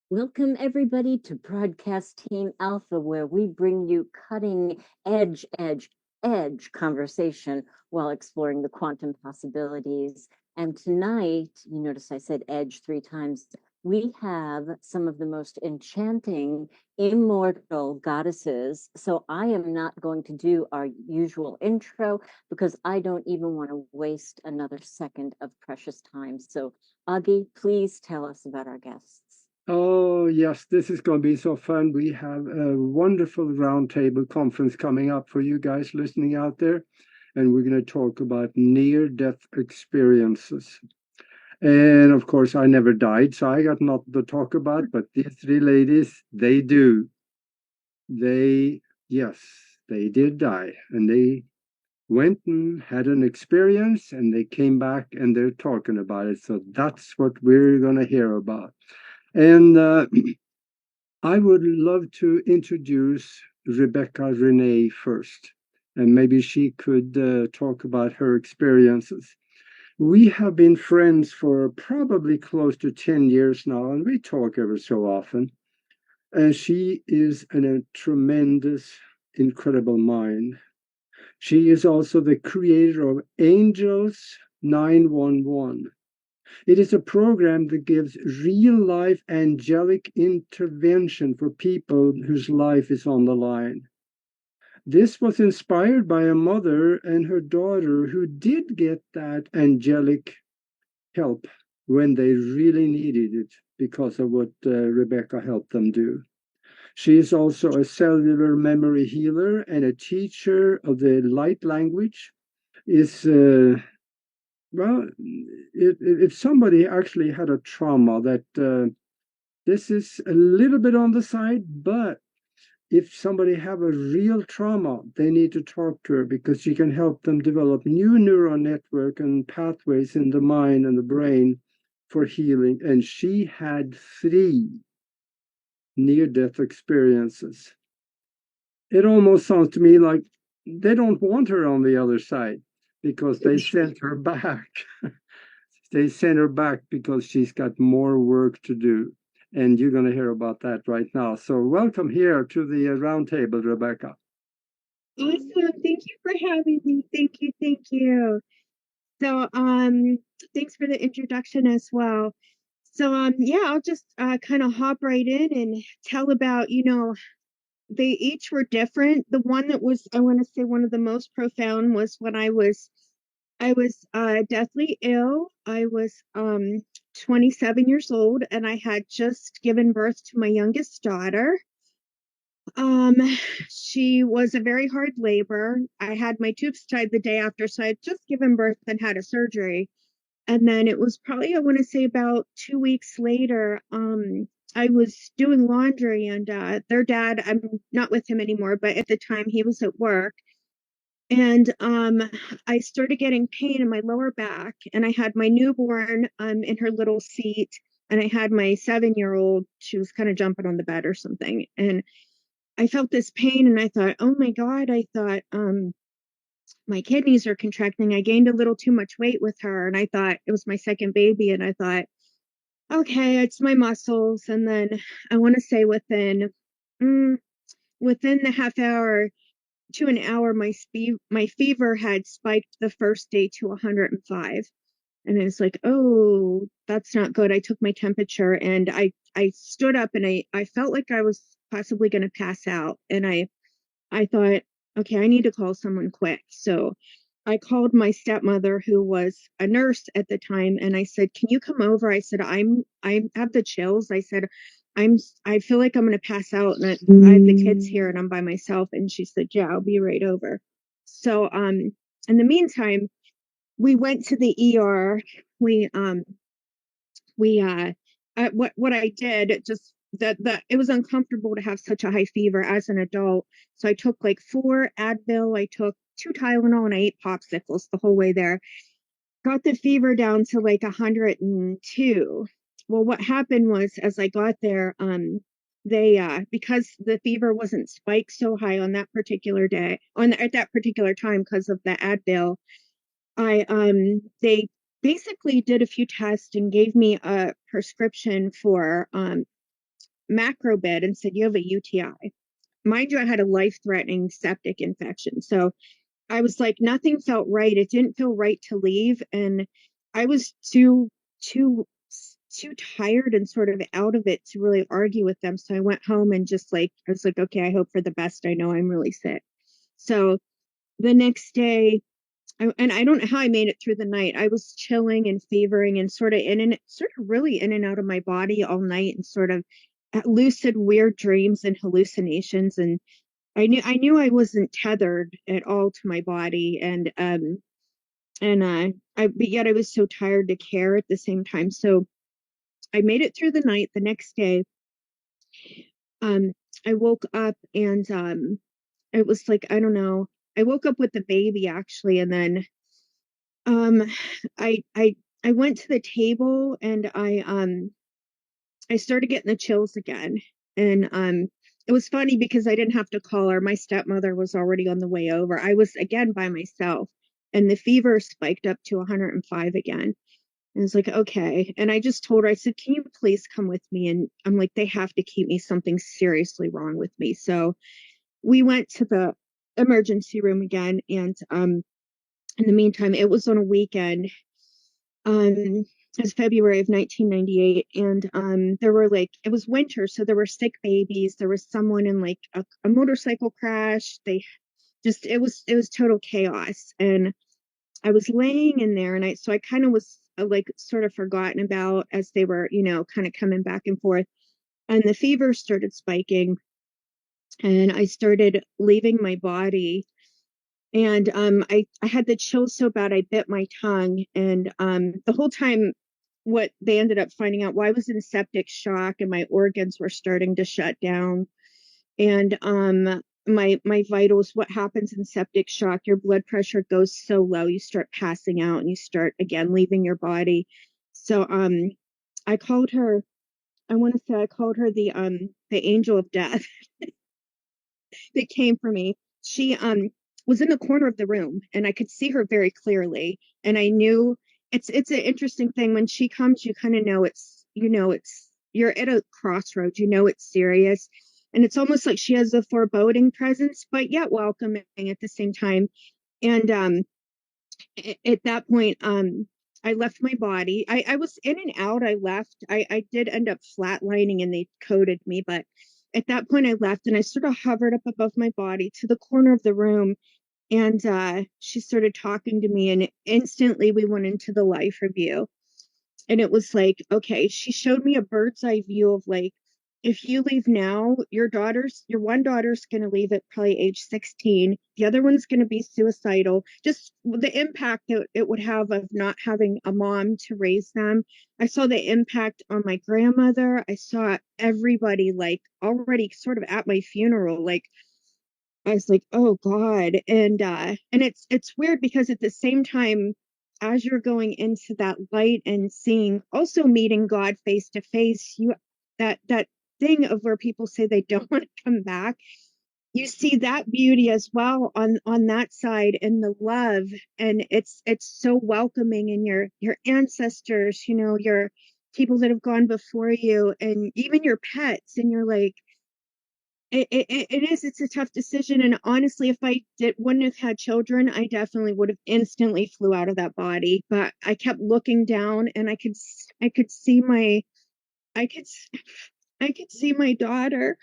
Welcome, everybody, to Broadcast Team Alpha, where we bring you cutting edge conversation while exploring the quantum possibilities. And tonight, you notice I said edge 3 times, we have some of the most enchanting, immortal goddesses. So I am not going to do our usual intro because I don't even want to waste another second of precious time. So, Augie, please tell us about our guests. Oh, yes, this is going to be so fun. We have a wonderful roundtable conference coming up for you guys listening out there. And we're going to talk about near-death experiences. And of course, I never died, so I got nothing to talk about. But these three ladies, they do. Yes, they did die. And they went and had an experience and they came back and they're talking about it. So that's what we're going to hear about. And I would love to introduce Rebecca Renee first, and maybe she could talk about her experiences. We have been friends for probably close to 10 years now, and we talk ever so often. And she is a tremendous, incredible mind. She is also the creator of Angels 911. It is a program that gives real life angelic intervention for people whose life is on the line. This was inspired by a mother and her daughter who did get that angelic help when they really needed it because of what Rebecca helped them do. She is also a cellular memory healer and a teacher of the light language. Is Well, if somebody actually had a trauma that this is a little bit on the side, but if somebody have a real trauma, they need to talk to her because she can help them develop new neural network and pathways in the mind and the brain for healing. And she had 3 near-death experiences. It almost sounds to me like they don't want her on the other side because they sent her back. They sent her back because she's got more work to do. And you're going to hear about that right now. So, welcome here to the round table, Rebecca. Awesome. Thank you for having me. Thank you. Thank you. So, thanks for the introduction as well. So, yeah, I'll just kind of hop right in and tell about, they each were different. The one that was, I want to say, one of the most profound was when I was deathly ill. I was 27 years old, and I had just given birth to my youngest daughter. Um, she was a very hard labor. I had my tubes tied the day after, so I had just given birth and had a surgery. And then it was probably, I want to say about 2 weeks later, I was doing laundry and their dad, I'm not with him anymore, but at the time he was at work. And I started getting pain in my lower back, and I had my newborn in her little seat, and I had my 7-year-old. She was kind of jumping on the bed or something. And I felt this pain and I thought, oh my God, I thought, my kidneys are contracting. I gained a little too much weight with her. And I thought it was my second baby. And I thought, okay, it's my muscles. And then I want to say within the half hour to an hour, my fever had spiked the first day to 105. And it's like, oh, that's not good. I took my temperature and I stood up and I felt like I was possibly going to pass out. And I thought, okay, I need to call someone quick. So I called my stepmother, who was a nurse at the time, and I said, "Can you come over?" I said, I have the chills." I said, I feel like I'm going to pass out, and I have the kids here, and I'm by myself." And she said, "Yeah, I'll be right over." So in the meantime, we went to the ER. We um we what I did, it just that it was uncomfortable to have such a high fever as an adult. So I took like 4 Advil, I took 2 Tylenol, and I ate popsicles the whole way there. Got the fever down to like 102. Well, what happened was, as I got there, they because the fever wasn't spiked so high on that particular day, at that particular time, because of the Advil, they basically did a few tests and gave me a prescription for macro bed and said, you have a UTI. Mind you, I had a life-threatening septic infection. So I was like, nothing felt right. It didn't feel right to leave. And I was too tired and sort of out of it to really argue with them. So I went home and just like, I was like, okay, I hope for the best. I know I'm really sick. So the next day, and I don't know how I made it through the night. I was chilling and fevering and sort of really in and out of my body all night, and sort of lucid weird dreams and hallucinations. And I knew I wasn't tethered at all to my body, but yet I was so tired to care at the same time. So I made it through the night. The next day, I woke up, and it was like, I don't know. I woke up with the baby actually, and then um I I I went to the table, and I started getting the chills again. And it was funny because I didn't have to call her. My stepmother was already on the way over. I was again by myself, and the fever spiked up to 105 again. And it's like, okay. And I just told her, I said, can you please come with me? And I'm like, they have to keep me. Something seriously wrong with me. So we went to the emergency room again. And in the meantime, it was on a weekend. It was February of 1998. And there were like, it was winter. So there were sick babies. There was someone in like a motorcycle crash. It was total chaos. And I was laying in there, and I kind of was like sort of forgotten about as they were, kind of coming back and forth. And the fever started spiking, and I started leaving my body. And I had the chills so bad I bit my tongue. And the whole time, what they ended up finding out, well, I was in septic shock and my organs were starting to shut down. And my vitals, what happens in septic shock, your blood pressure goes so low, you start passing out and you start again leaving your body. So I called her, I want to say I called her the angel of death that came for me. She was in the corner of the room, and I could see her very clearly, and I knew it's an interesting thing. When she comes, you kind of know it's you're at a crossroads, it's serious. And it's almost like she has a foreboding presence, but yet welcoming at the same time. And at that point, I left my body. I was in and out. I left. I did end up flatlining, and they coded me, but at that point I left, and I sort of hovered up above my body to the corner of the room. And she started talking to me, and instantly we went into the life review. And it was like, okay, she showed me a bird's eye view of like, if you leave now, your one daughter's going to leave at probably age 16. The other one's going to be suicidal. Just the impact that it would have of not having a mom to raise them. I saw the impact on my grandmother. I saw everybody like already sort of at my funeral. Like, I was like, oh God. And it's weird because at the same time, as you're going into that light and seeing, also meeting God face to face, that thing of where people say they don't want to come back, you see that beauty as well on that side, and the love. And it's so welcoming, and your ancestors, your people that have gone before you, and even your pets, and you're like, it's a tough decision. And honestly, if wouldn't have had children, I definitely would have instantly flew out of that body. But I kept looking down, and I could see I could I could see my daughter.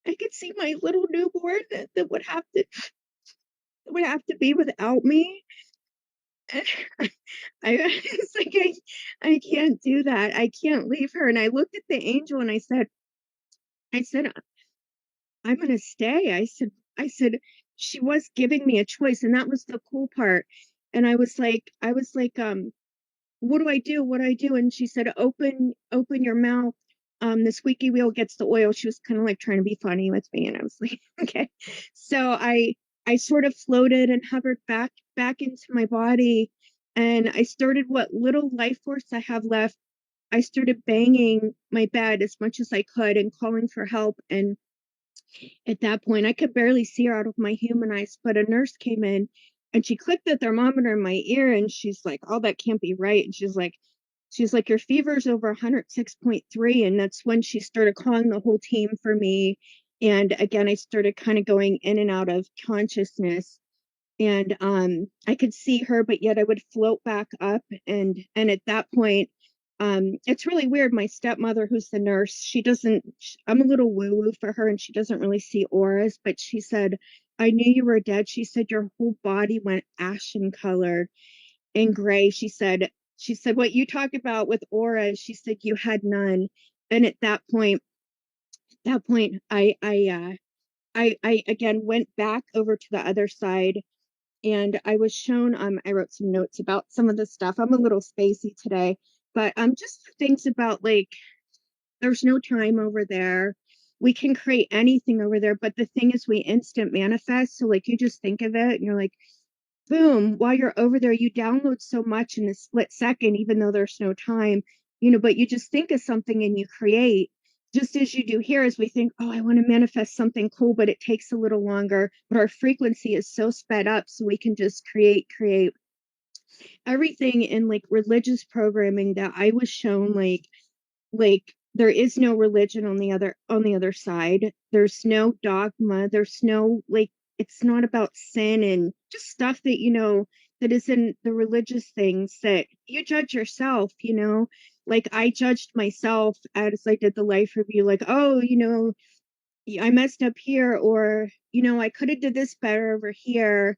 I could see my little newborn that would have to be without me. It's like, I can't do that. I can't leave her. And I looked at the angel, and I said, I'm going to stay. I said, she was giving me a choice. And that was the cool part. And I was like, what do I do? What do I do? And she said, open your mouth. The squeaky wheel gets the oil. She was kind of like trying to be funny with me. And I was like, okay. So I sort of floated and hovered back into my body. And I started, what little life force I have left, I started banging my bed as much as I could and calling for help. And at that point, I could barely see her out of my human eyes, but a nurse came in, and she clicked the thermometer in my ear, and she's like, oh, that can't be right. And she's like, she's like, your fever's over 106.3. And that's when she started calling the whole team for me. And again, I started kind of going in and out of consciousness. And I could see her, but yet I would float back up. And at that point, it's really weird. My stepmother, who's the nurse, she doesn't, I'm a little woo-woo for her, and she doesn't really see auras, but she said, I knew you were dead. She said, your whole body went ashen color and gray. She said, what you talk about with auras, she said, you had none. And at that point, I again went back over to the other side, and I was shown, I wrote some notes about some of the stuff. I'm a little spacey today, but just things about like, there's no time over there. We can create anything over there, but the thing is we instant manifest. So like, you just think of it and you're like, boom, while you're over there, you download so much in a split second, even though there's no time, but you just think of something and you create, just as you do here. As we think, oh, I want to manifest something cool, but it takes a little longer, but our frequency is so sped up, so we can just create everything. In like religious programming that I was shown, like there is no religion on the other side. There's no dogma. There's no, like, it's not about sin and just stuff that that is in the religious things that you judge yourself. Like I judged myself as I did the life review, like, oh, I messed up here, or I could have did this better over here.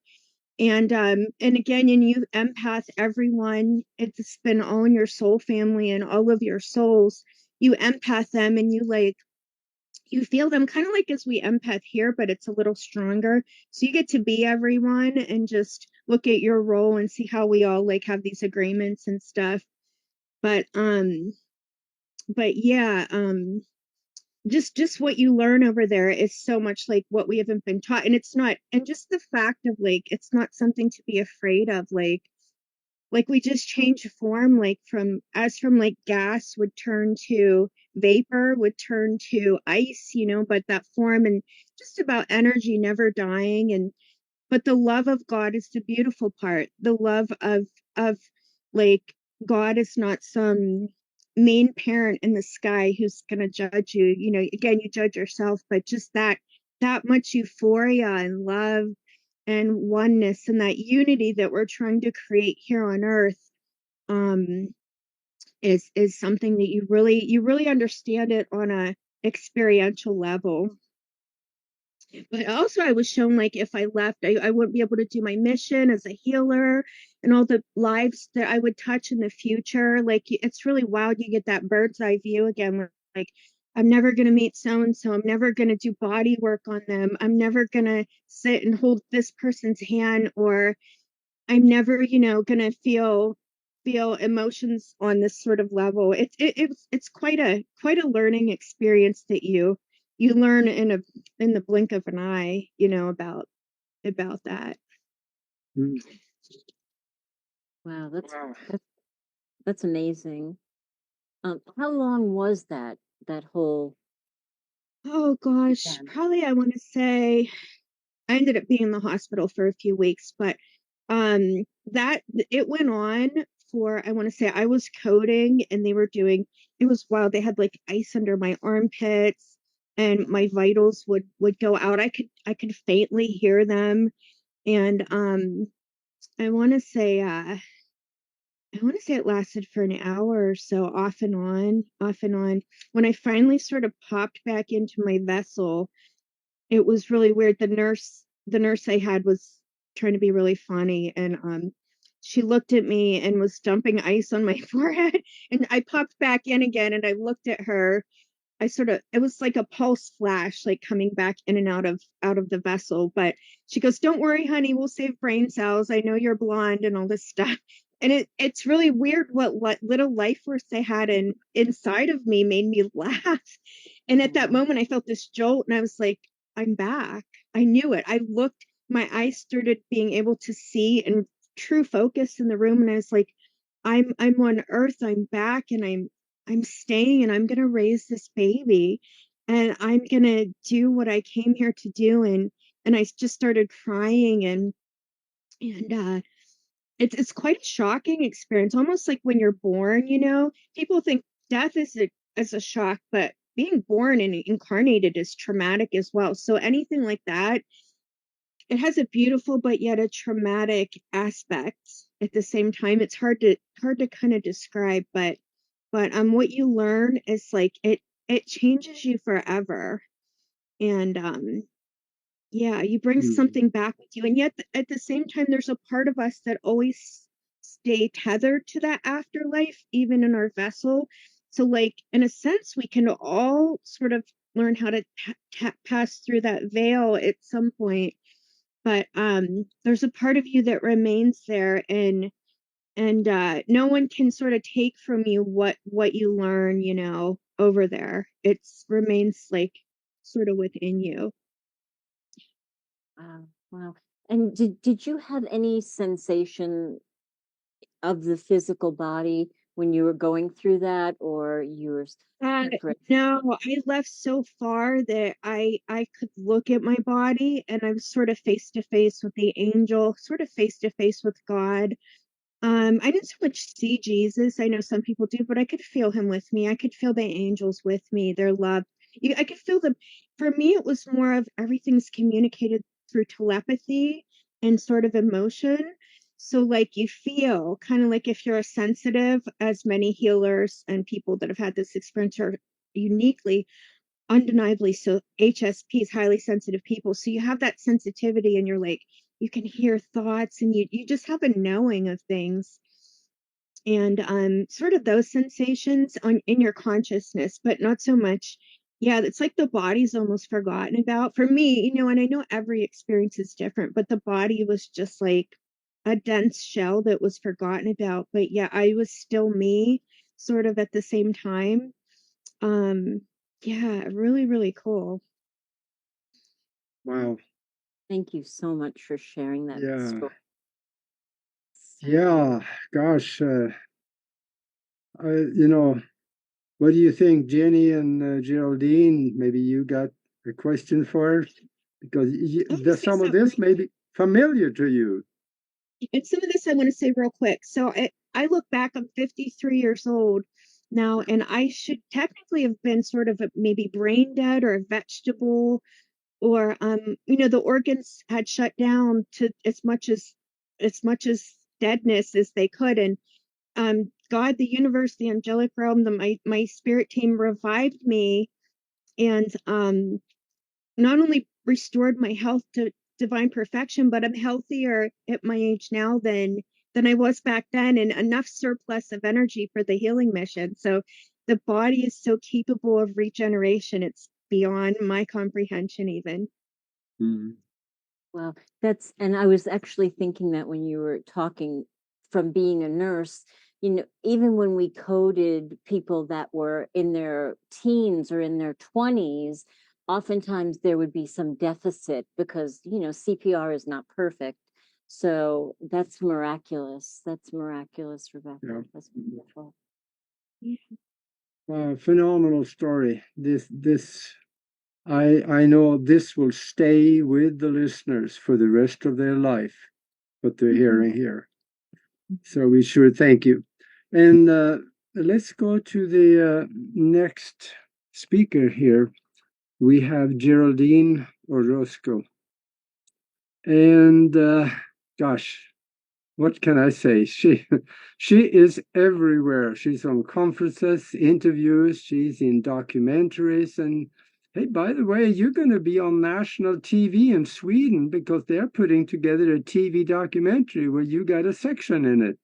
And again, and you empath everyone. It's been all in your soul family and all of your souls. You empath them, and you feel them kind of like as we empath here, but it's a little stronger. So you get to be everyone and just look at your role and see how we all like have these agreements and stuff. But yeah, just what you learn over there is so much like what we haven't been taught. And it's not, and just the fact of like, it's not something to be afraid of. Like we just change form, like from like gas would turn to vapor, would turn to ice, but that form, and just about energy never dying. And but the love of God is the beautiful part. The love of like, God is not some main parent in the sky who's going to judge you. Again, you judge yourself, but just that much euphoria and love and oneness and that unity that we're trying to create here on earth, um is something that you really understand it on a experiential level. But also I was shown, like, if I left, I wouldn't be able to do my mission as a healer and all the lives that I would touch in the future. Like, it's really wild. You get that bird's eye view again. Like, I'm never going to meet so-and-so. I'm never going to do body work on them. I'm never going to sit and hold this person's hand, or I'm never, going to feel emotions on this sort of level. It's quite a learning experience that you learn in the blink of an eye, about that. Wow, that's amazing. How long was that whole Oh gosh, event? probably I want to say I ended up being in the hospital for a few weeks, but that it went on for, I want to say, I was coding and they were doing, it was wild. They had like ice under my armpits and my vitals would go out. I could faintly hear them. And I want to say it lasted for an hour or so, off and on, off and on. When I finally sort of popped back into my vessel, it was really weird. The nurse I had was trying to be really funny, and she looked at me and was dumping ice on my forehead, and I popped back in again and I looked at her. It was like a pulse flash, like coming back in and out of the vessel. But she goes, don't worry, honey, we'll save brain cells. I know you're blonde and all this stuff. And it's really weird what little life force they had inside of me made me laugh. And at that moment I felt this jolt and I was like, I'm back. I knew it. My eyes started being able to see and true focus in the room. And I was like, I'm on earth. I'm back, and I'm staying, and I'm going to raise this baby, and I'm going to do what I came here to do. And I just started crying, and it's quite a shocking experience, almost like when you're born, you know. People think death is a shock, but being born and incarnated is traumatic as well. So anything like that, it has a beautiful but yet a traumatic aspect at the same time. It's hard to kind of describe, but what you learn is like it changes you forever. And yeah, you bring Mm. something back with you. And yet at the same time, there's a part of us that always stay tethered to that afterlife, even in our vessel. So, like, in a sense, we can all sort of learn how to pass through that veil at some point. But there's a part of you that remains there, and no one can sort of take from you what you learn, you know, over there. It's remains like sort of within you. Wow, wow. And did you have any sensation of the physical body when you were going through that, or you were Uh, separate? no, I left so far that I could look at my body and I'm sort of face to face with the angel, sort of face to face with God. I didn't so much see Jesus. I know some people do, but I could feel him with me. I could feel the angels with me, their love. I could feel them. For me, it was more of everything's communicated through telepathy and sort of emotion. So, like, you feel kind of like if you're a sensitive, as many healers and people that have had this experience are uniquely, undeniably so HSPs, highly sensitive people. So you have that sensitivity and you're like, you can hear thoughts and you just have a knowing of things. And sort of those sensations on in your consciousness, but not so much. Yeah, it's like the body's almost forgotten about. For me, you know, and I know every experience is different, but the body was just like a dense shell that was forgotten about. But yeah, I was still me, sort of at the same time. Um, yeah, really, really cool. Wow. Thank you so much for sharing that Yeah. story. So Yeah. Gosh. You know, what do you think, Jenny and Geraldine? Maybe you got a question for us because I want to say some of something this may be familiar to you. and some of this I want to say real quick. So I look back, I'm 53 years old now, and I should technically have been sort of maybe brain dead or a vegetable, or you know, the organs had shut down to as much as deadness as they could. And God, the universe, the angelic realm, my spirit team revived me and not only restored my health to divine perfection, but I'm healthier at my age now than I was back then, and enough surplus of energy for the healing mission. So the body is so capable of regeneration. It's beyond my comprehension even. Mm. well, and I was actually thinking that when you were talking from being a nurse, you know, even when we coded people that were in their teens or in their 20s, oftentimes there would be some deficit because, you know, CPR is not perfect. So that's miraculous. That's miraculous, Yeah. Rebecca. That's wonderful. Phenomenal story. I know this will stay with the listeners for the rest of their life, what they're hearing here. So we sure thank you. And let's go to the next speaker here. We have Geraldine Orozco. And gosh, what can I say? She is everywhere. She's on conferences, interviews, she's in documentaries, and hey, by the way, you're going to be on national TV in Sweden because they're putting together a TV documentary where you got a section in it.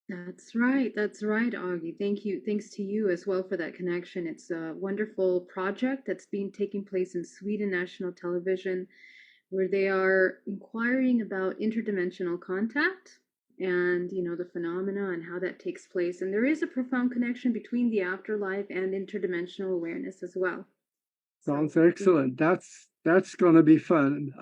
That's right. That's right, Augie. Thank you. Thanks to you as well for that connection. It's a wonderful project that's been taking place in Sweden National Television, where they are inquiring about interdimensional contact and, you know, the phenomena and how that takes place. And there is a profound connection between the afterlife and interdimensional awareness as well. Sounds excellent. That's going to be fun.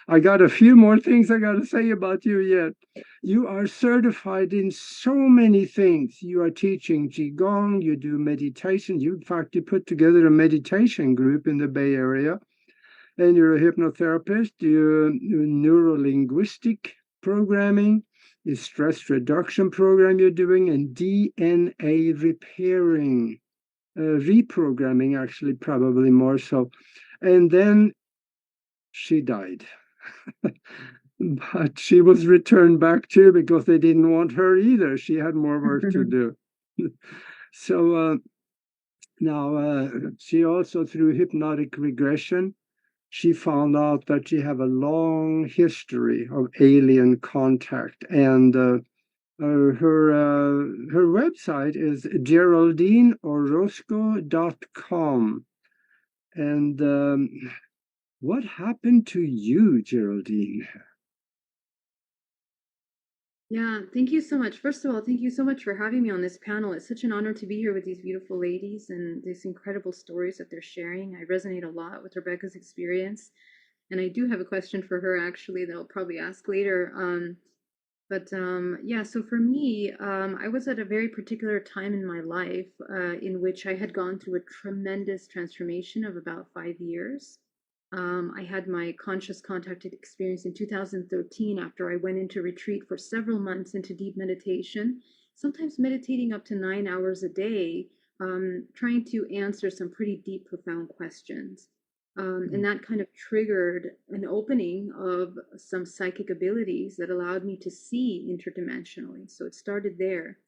I got a few more things I got to say about you yet. You are certified in so many things. You are teaching qigong, you do meditation. You in fact you put together a meditation group in the Bay Area, and you're a hypnotherapist. You do neurolinguistic programming. the stress reduction program you're doing, and DNA repairing, reprogramming, actually, probably more so. And then she died. But she was returned back too because they didn't want her either. She had more work to do. So now she also, through hypnotic regression, she found out that she have a long history of alien contact, and her website is geraldineorozco.com. And what happened to you, Geraldine? Yeah, thank you so much. First of all, thank you so much for having me on this panel. It's such an honor to be here with these beautiful ladies and these incredible stories that they're sharing. I resonate a lot with Rebecca's experience. And I do have a question for her actually that I'll probably ask later. Yeah, so for me, I was at a very particular time in my life in which I had gone through a tremendous transformation of about 5 years. I had my conscious contacted experience in 2013 after I went into retreat for several months into deep meditation, sometimes meditating up to 9 hours a day, trying to answer some pretty deep, profound questions. And that kind of triggered an opening of some psychic abilities that allowed me to see interdimensionally. So it started there.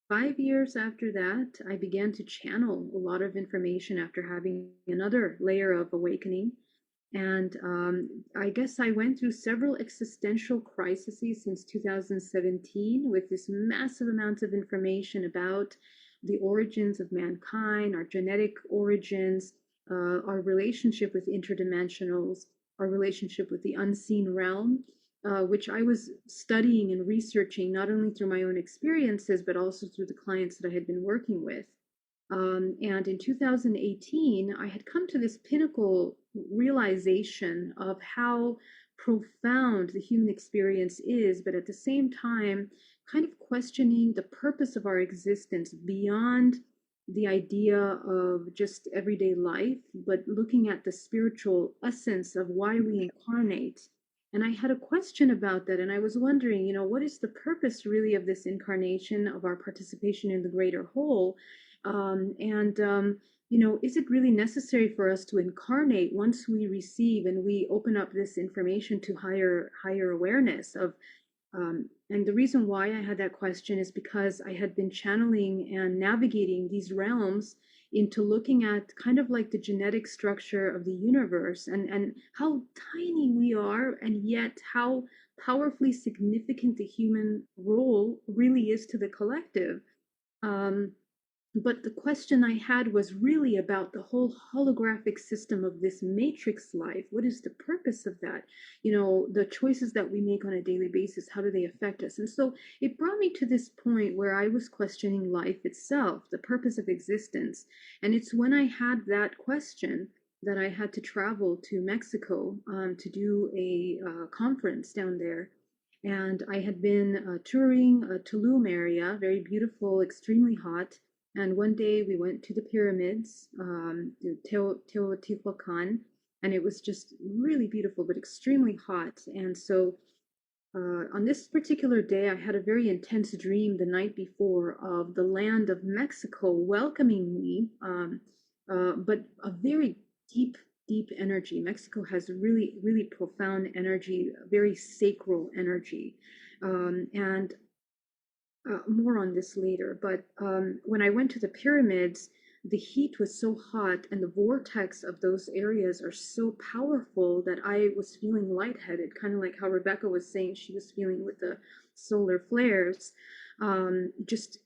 5 years after that, I began to channel a lot of information after having another layer of awakening. And I guess I went through several existential crises since 2017 with this massive amount of information about the origins of mankind, our genetic origins, our relationship with interdimensionals, our relationship with the unseen realm, which I was studying and researching not only through my own experiences, but also through the clients that I had been working with. And in 2018, I had come to this pinnacle realization of how profound the human experience is, but at the same time, kind of questioning the purpose of our existence beyond the idea of just everyday life, but looking at the spiritual essence of why we incarnate. And I had a question about that, and I was wondering, what is the purpose really of this incarnation, of our participation in the greater whole? And is it really necessary for us to incarnate once we receive and we open up this information to higher awareness of? And the reason why I had that question is because I had been channeling and navigating these realms into looking at kind of like the genetic structure of the universe and how tiny we are, and yet how powerfully significant the human role really is to the collective. Um, but the question I had was really about the whole holographic system of this matrix life. What is the purpose of that? The choices that we make on a daily basis, how do they affect us? And so it brought me to this point where I was questioning life itself, the purpose of existence. And it's when I had that question that I had to travel to Mexico to do a conference down there. And I had been touring Tulum area, very beautiful, extremely hot. And one day we went to the pyramids, Teotihuacan, and it was just really beautiful, but extremely hot. And so on this particular day, I had a very intense dream the night before of the land of Mexico welcoming me, but a very deep, deep energy. Mexico has really, really profound energy, very sacral energy. And more on this later, but when I went to the pyramids, the heat was so hot and the vortex of those areas are so powerful that I was feeling lightheaded, kind of like how Rebecca was saying she was feeling with the solar flares. Just,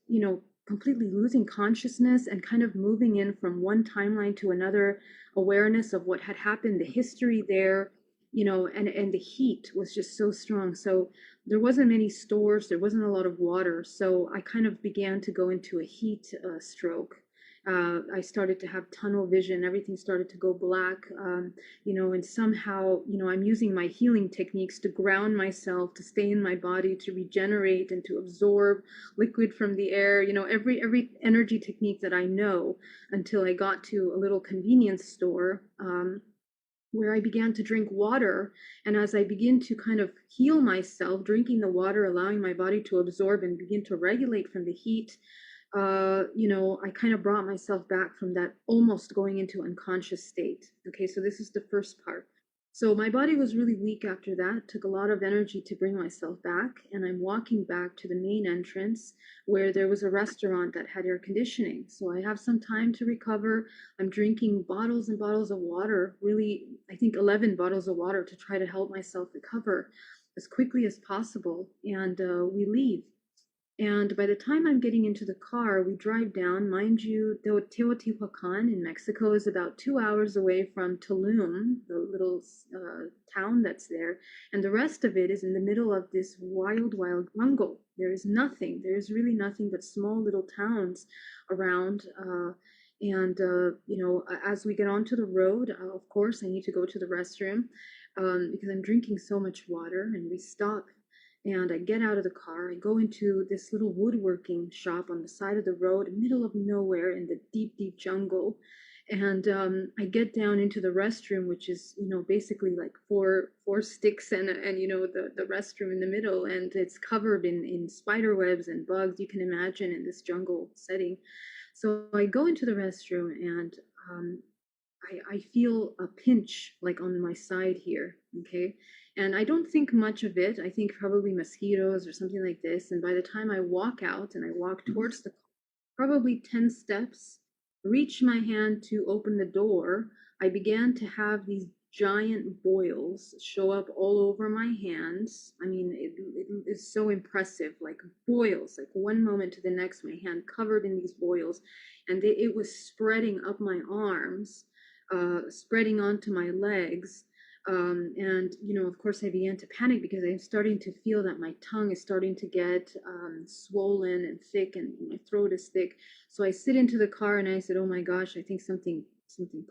completely losing consciousness and kind of moving in from one timeline to another, awareness of what had happened, the history there, and the heat was just so strong. So there wasn't many stores, there wasn't a lot of water, so I kind of began to go into a heat stroke. I started to have tunnel vision, everything started to go black, and somehow, I'm using my healing techniques to ground myself, to stay in my body, to regenerate and to absorb liquid from the air, every energy technique that I know, until I got to a little convenience store. where I began to drink water. And as I begin to kind of heal myself, drinking the water, allowing my body to absorb and begin to regulate from the heat, I kind of brought myself back from that almost going into unconscious state. Okay, so this is the first part. So my body was really weak after that, took a lot of energy to bring myself back. And I'm walking back to the main entrance where there was a restaurant that had air conditioning. So I have some time to recover. I'm drinking bottles and bottles of water, really, I think 11 bottles of water to try to help myself recover as quickly as possible. And we leave. And by the time I'm getting into the car, we drive down. Mind you, Teotihuacan in Mexico is about 2 hours away from Tulum, the little town that's there. And the rest of it is in the middle of this wild, wild jungle. There is nothing. There's really nothing but small little towns around. As we get onto the road, of course, I need to go to the restroom because I'm drinking so much water. And we stop and I get out of the car. I go into this little woodworking shop on the side of the road, middle of nowhere in the deep, deep jungle. And I get down into the restroom, which is, basically like four sticks and the restroom in the middle. And it's covered in spider webs and bugs, you can imagine, in this jungle setting. So I go into the restroom and I feel a pinch like on my side here, okay? And I don't think much of it. I think probably mosquitoes or something like this. And by the time I walk out and I walk towards the probably 10 steps, reach my hand to open the door, I began to have these giant boils show up all over my hands. I mean, it is so impressive, like boils, like one moment to the next, my hand covered in these boils, and it was spreading up my arms, spreading onto my legs. Of course, I began to panic because I'm starting to feel that my tongue is starting to get swollen and thick, and my throat is thick. So I sit into the car and I said, "Oh my gosh, I think something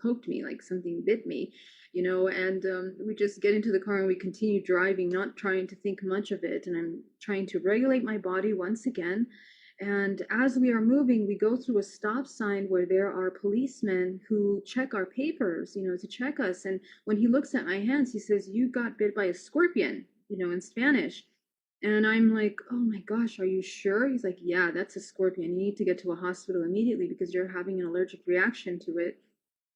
poked me, like something bit me," And we just get into the car and we continue driving, not trying to think much of it. And I'm trying to regulate my body once again. And as we are moving, we go through a stop sign where there are policemen who check our papers, to check us. And when he looks at my hands, he says, "You got bit by a scorpion," in Spanish. And I'm like, "Oh my gosh, are you sure?" He's like, "Yeah, that's a scorpion. You need to get to a hospital immediately because you're having an allergic reaction to it."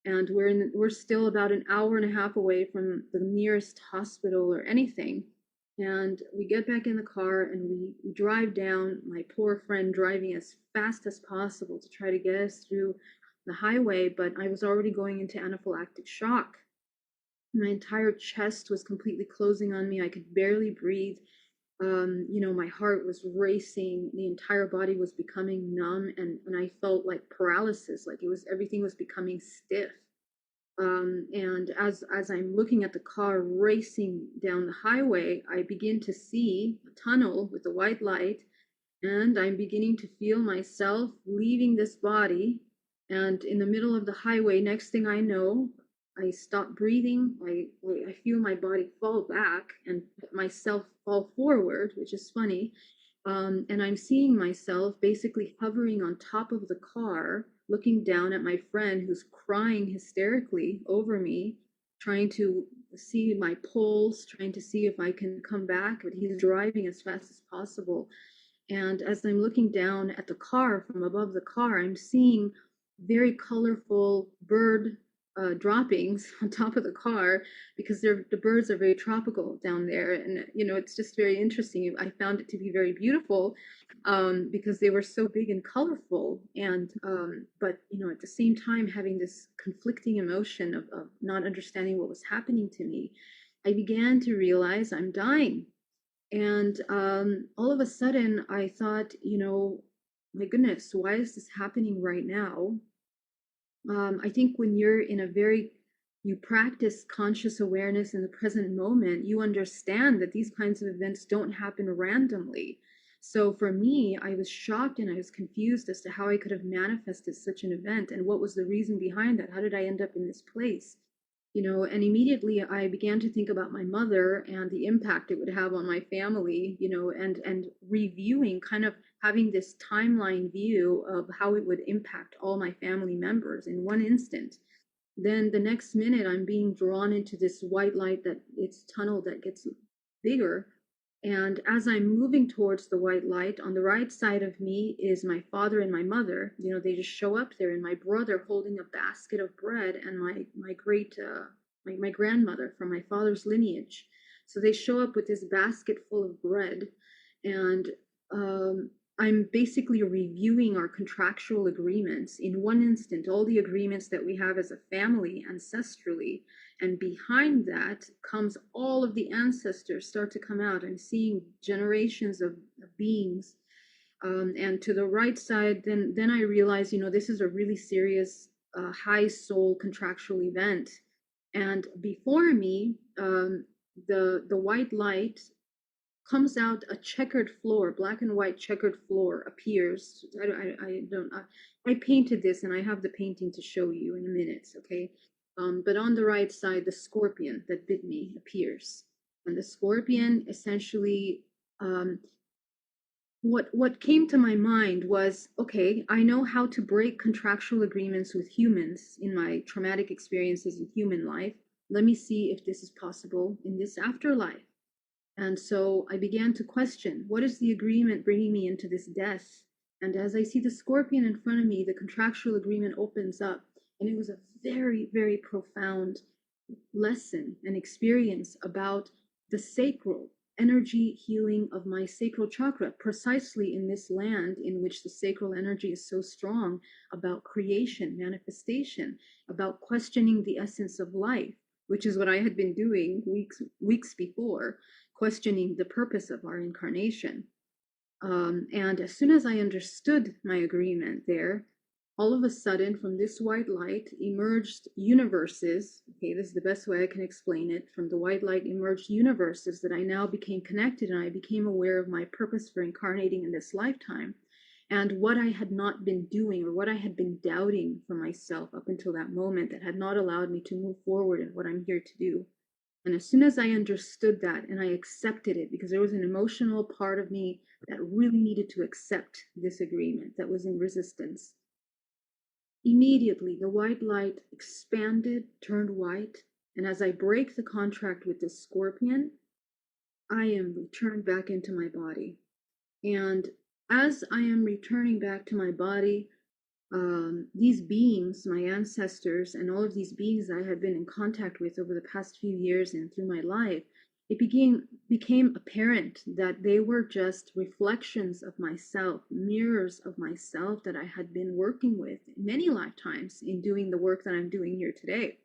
And we're still about an hour and a half away from the nearest hospital or anything. And we get back in the car and we drive down, my poor friend driving as fast as possible to try to get us through the highway. But I was already going into anaphylactic shock. My entire chest was completely closing on me. I could barely breathe. My heart was racing. The entire body was becoming numb, and I felt like paralysis, like everything was becoming stiff. And as I'm looking at the car racing down the highway, I begin to see a tunnel with a white light, and I'm beginning to feel myself leaving this body. And in the middle of the highway, next thing I know, I stop breathing. I feel my body fall back and myself fall forward, which is funny. And I'm seeing myself basically hovering on top of the car, looking down at my friend who's crying hysterically over me, trying to see my pulse, trying to see if I can come back, but he's driving as fast as possible. And as I'm looking down at the car from above the car, I'm seeing very colorful bird droppings on top of the car because the birds are very tropical down there. And, it's just very interesting. I found it to be very beautiful because they were so big and colorful. And, but, at the same time, having this conflicting emotion of not understanding what was happening to me, I began to realize I'm dying. And all of a sudden, I thought, my goodness, why is this happening right now? I think when you're in you practice conscious awareness in the present moment, you understand that these kinds of events don't happen randomly. So for me, I was shocked and I was confused as to how I could have manifested such an event and what was the reason behind that. How did I end up in this place? And immediately I began to think about my mother and the impact it would have on my family, and reviewing, kind of having this timeline view of how it would impact all my family members in one instant. then the next minute I'm being drawn into this white light, that it's tunnel that gets bigger. And as I'm moving towards the white light, on the right side of me is my father and my mother. You know, they just show up there, and my brother holding a basket of bread, and my grandmother from my father's lineage. So they show up with this basket full of bread, and I'm basically reviewing our contractual agreements. In one instant, all the agreements that we have as a family ancestrally, and behind that comes all of the ancestors start to come out. I'm seeing generations of beings. And to the right side, then I realize, you know, this is a really serious, high soul contractual event. And before me, the white light comes out, a checkered floor, black and white checkered floor appears. I painted this, and I have the painting to show you in a minute, okay? But on the right side, the scorpion that bit me appears. And the scorpion essentially, what came to my mind was, okay, I know how to break contractual agreements with humans in my traumatic experiences in human life. Let me see if this is possible in this afterlife. And so I began to question, what is the agreement bringing me into this death? And as I see the scorpion in front of me, the contractual agreement opens up. And it was a very, very profound lesson and experience about the sacral energy healing of my sacral chakra, precisely in this land in which the sacral energy is so strong, about creation, manifestation, about questioning the essence of life, which is what I had been doing weeks before, questioning the purpose of our incarnation. And as soon as I understood my agreement there, all of a sudden, from this white light emerged universes. Okay, this is the best way I can explain it. From the white light emerged universes that I now became connected, and I became aware of my purpose for incarnating in this lifetime, and what I had not been doing, or what I had been doubting for myself up until that moment, that had not allowed me to move forward in what I'm here to do. And as soon as I understood that and I accepted it, because there was an emotional part of me that really needed to accept this agreement, that was in resistance, immediately the white light expanded, turned white, and as I break the contract with this scorpion, I am returned back into my body. And as I am returning back to my body, these beings, my ancestors, and all of these beings I had been in contact with over the past few years and through my life, it became apparent that they were just reflections of myself, mirrors of myself that I had been working with many lifetimes in doing the work that I'm doing here today.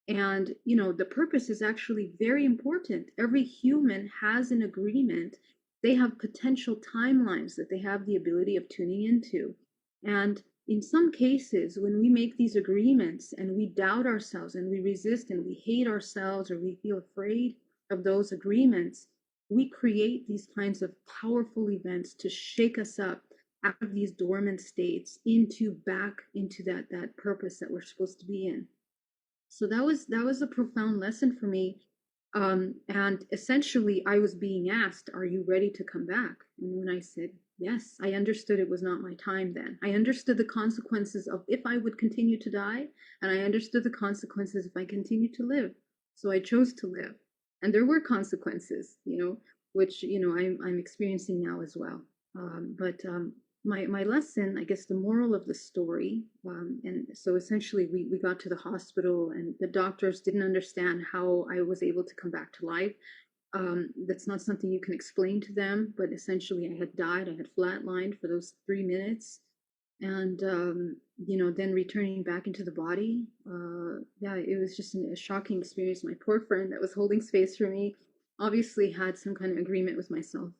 And, you know, the purpose is actually very important. Every human has an agreement. They have potential timelines that they have the ability of tuning into. And in some cases, when we make these agreements and we doubt ourselves and we resist and we hate ourselves, or we feel afraid of those agreements, we create these kinds of powerful events to shake us up out of these dormant states back into that purpose that we're supposed to be in. So that was a profound lesson for me. And essentially I was being asked, are you ready to come back? And when I said yes, I understood it was not my time then. I understood the consequences of if I would continue to die, and I understood the consequences if I continued to live. So I chose to live. And there were consequences, you know, which, you know, I'm experiencing now as well. But my lesson, I guess the moral of the story, and so essentially we got to the hospital and the doctors didn't understand how I was able to come back to life. That's not something you can explain to them, but essentially I had died, I had flatlined for those 3 minutes. And, you know, then returning back into the body, yeah, it was just a shocking experience. My poor friend that was holding space for me obviously had some kind of agreement with myself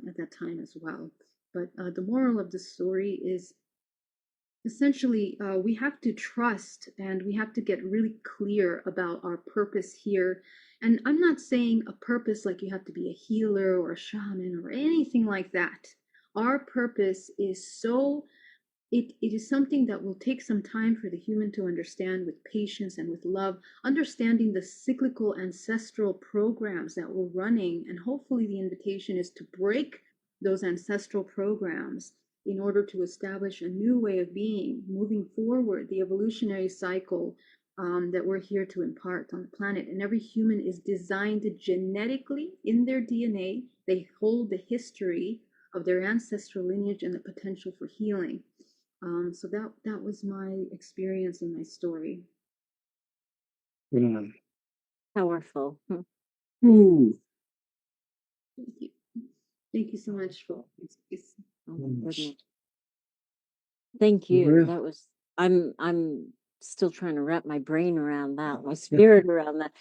at that time as well. But the moral of the story is essentially we have to trust and we have to get really clear about our purpose here. And I'm not saying a purpose like you have to be a healer or a shaman or anything like that. Our purpose is it is something that will take some time for the human to understand, with patience and with love, understanding the cyclical ancestral programs that we're running. And hopefully the invitation is to break those ancestral programs in order to establish a new way of being, moving forward, the evolutionary cycle, that we're here to impart on the planet. And every human is designed genetically in their DNA. They hold the history of their ancestral lineage and the potential for healing. So that was my experience and my story. Yeah. Powerful. Ooh. Thank you. Thank you so much for this. Oh my goodness. Thank you. Well, That was I'm still trying to wrap my brain around that, my spirit around that.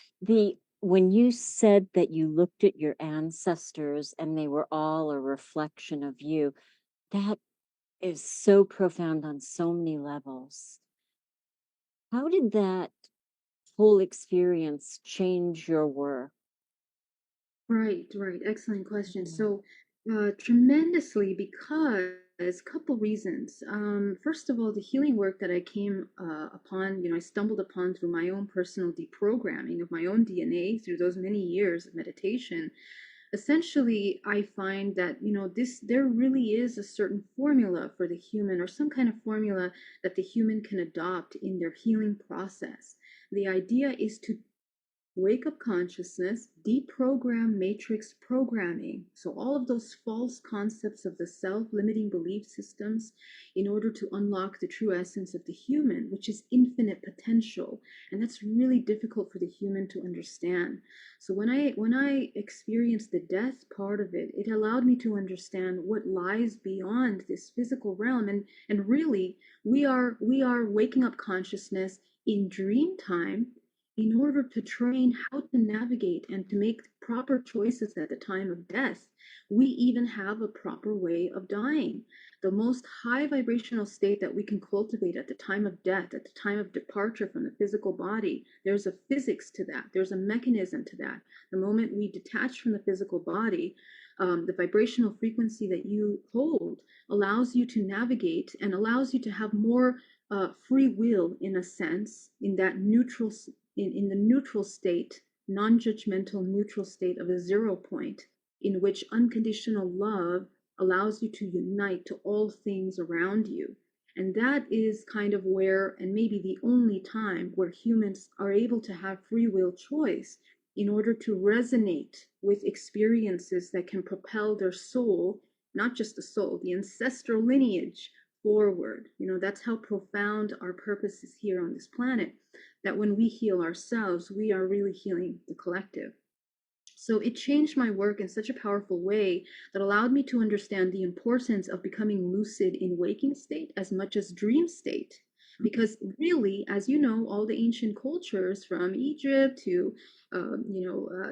When you said that you looked at your ancestors and they were all a reflection of you, that is so profound on so many levels. How did that whole experience change your work? Right, right. Excellent question. So, tremendously because couple reasons. First of all, the healing work that I came upon, I stumbled upon through my own personal deprogramming of my own DNA through those many years of meditation. Essentially, I find that, there really is a certain formula for the human, or some kind of formula that the human can adopt in their healing process. The idea is to wake up consciousness, deprogram matrix programming. So, all of those false concepts of the self limiting belief systems in order to unlock the true essence of the human, which is infinite potential. And that's really difficult for the human to understand. So, when I experienced the death part of it, it allowed me to understand what lies beyond this physical realm. And really, we are waking up consciousness in dream time in order to train how to navigate and to make proper choices at the time of death. We even have a proper way of dying. The most high vibrational state that we can cultivate at the time of death, at the time of departure from the physical body, there's a physics to that, there's a mechanism to that. The moment we detach from the physical body, the vibrational frequency that you hold allows you to navigate and allows you to have more free will, in a sense, in that neutral in the neutral state, non-judgmental neutral state of a 0 point, in which unconditional love allows you to unite to all things around you. And that is kind of where, and maybe the only time, where humans are able to have free will choice in order to resonate with experiences that can propel their soul, not just the soul, the ancestral lineage forward. That's how profound our purpose is here on this planet, that when we heal ourselves, we are really healing the collective. So it changed my work in such a powerful way that allowed me to understand the importance of becoming lucid in waking state as much as dream state. Because really, as you know, all the ancient cultures from Egypt to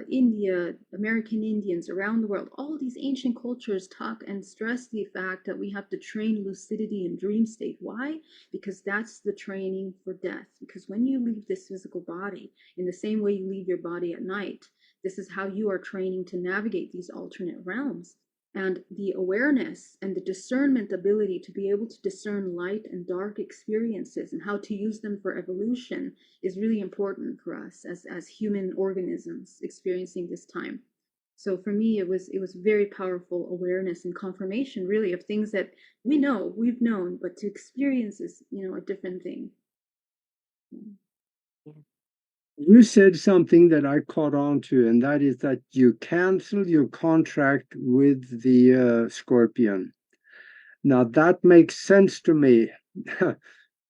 India, American Indians around the world, all these ancient cultures talk and stress the fact that we have to train lucidity in dream state. Why? Because that's the training for death. Because when you leave this physical body, in the same way you leave your body at night, this is how you are training to navigate these alternate realms. And the awareness and the discernment ability to be able to discern light and dark experiences and how to use them for evolution is really important for us as human organisms experiencing this time. So for me, it was very powerful awareness and confirmation, really, of things that we've known, but to experience is a different thing. You said something that I caught on to, and that is that you cancel your contract with the scorpion. Now that makes sense to me.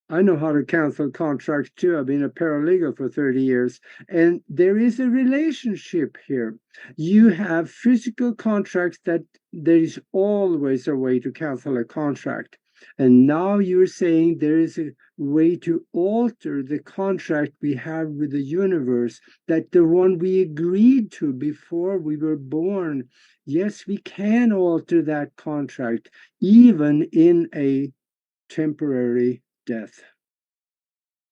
I know how to cancel contracts too. I've been a paralegal for 30 years. And there is a relationship here. You have physical contracts that there is always a way to cancel a contract. And now you're saying there is a way to alter the contract we have with the universe, that the one we agreed to before we were born. Yes, we can alter that contract, even in a temporary death.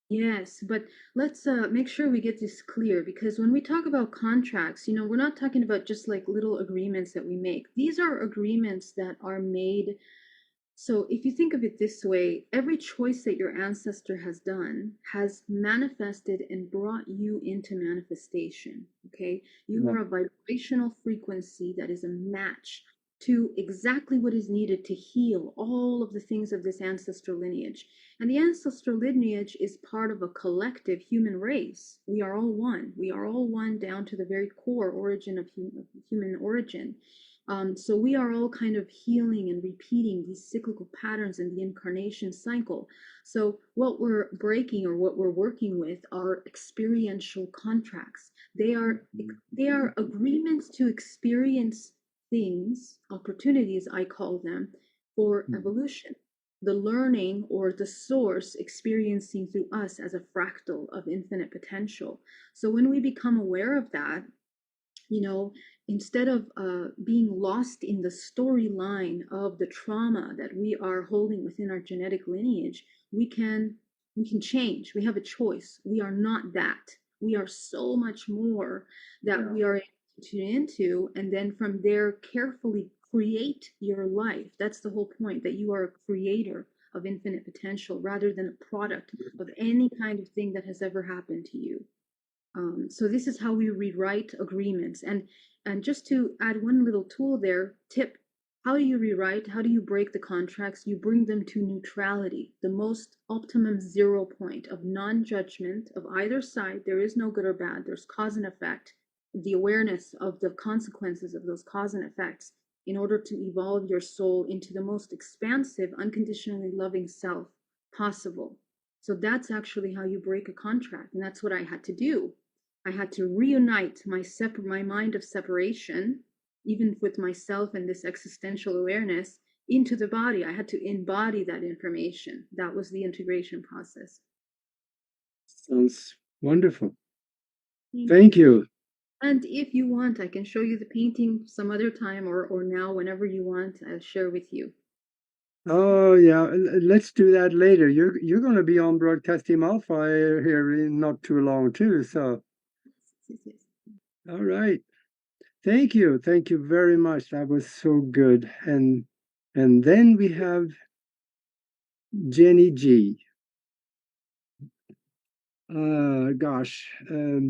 Yes, but let's make sure we get this clear, because when we talk about contracts, we're not talking about just like little agreements that we make. These are agreements that are made. So if you think of it this way, every choice that your ancestor has done has manifested and brought you into manifestation. Okay, you are a vibrational frequency that is a match to exactly what is needed to heal all of the things of this ancestral lineage. And the ancestral lineage is part of a collective human race. We are all one. We are all one down to the very core origin of human origin. So we are all kind of healing and repeating these cyclical patterns in the incarnation cycle. So what we're breaking or what we're working with are experiential contracts. They are agreements to experience things, opportunities, I call them, for evolution. The learning or the source experiencing through us as a fractal of infinite potential. So when we become aware of that, instead of being lost in the storyline of the trauma that we are holding within our genetic lineage, we can change. We have a choice. We are not that. We are so much more that we are into, and then from there carefully create your life. That's the whole point, that you are a creator of infinite potential rather than a product of any kind of thing that has ever happened to you. So this is how we rewrite agreements. And just to add one little tool there, tip, how do you rewrite? How do you break the contracts? You bring them to neutrality, the most optimum 0 point of non-judgment of either side. There is no good or bad. There's cause and effect, the awareness of the consequences of those cause and effects in order to evolve your soul into the most expansive, unconditionally loving self possible. So that's actually how you break a contract. And that's what I had to do. I had to reunite my mind of separation, even with myself and this existential awareness, into the body. I had to embody that information. That was the integration process. Sounds wonderful. Thank you. And if you want, I can show you the painting some other time or now, whenever you want, I'll share with you. Oh yeah, let's do that later. You're going to be on Broadcast Team Alpha here in not too long too. So, all right. Thank you very much. That was so good. And then we have Jenny G.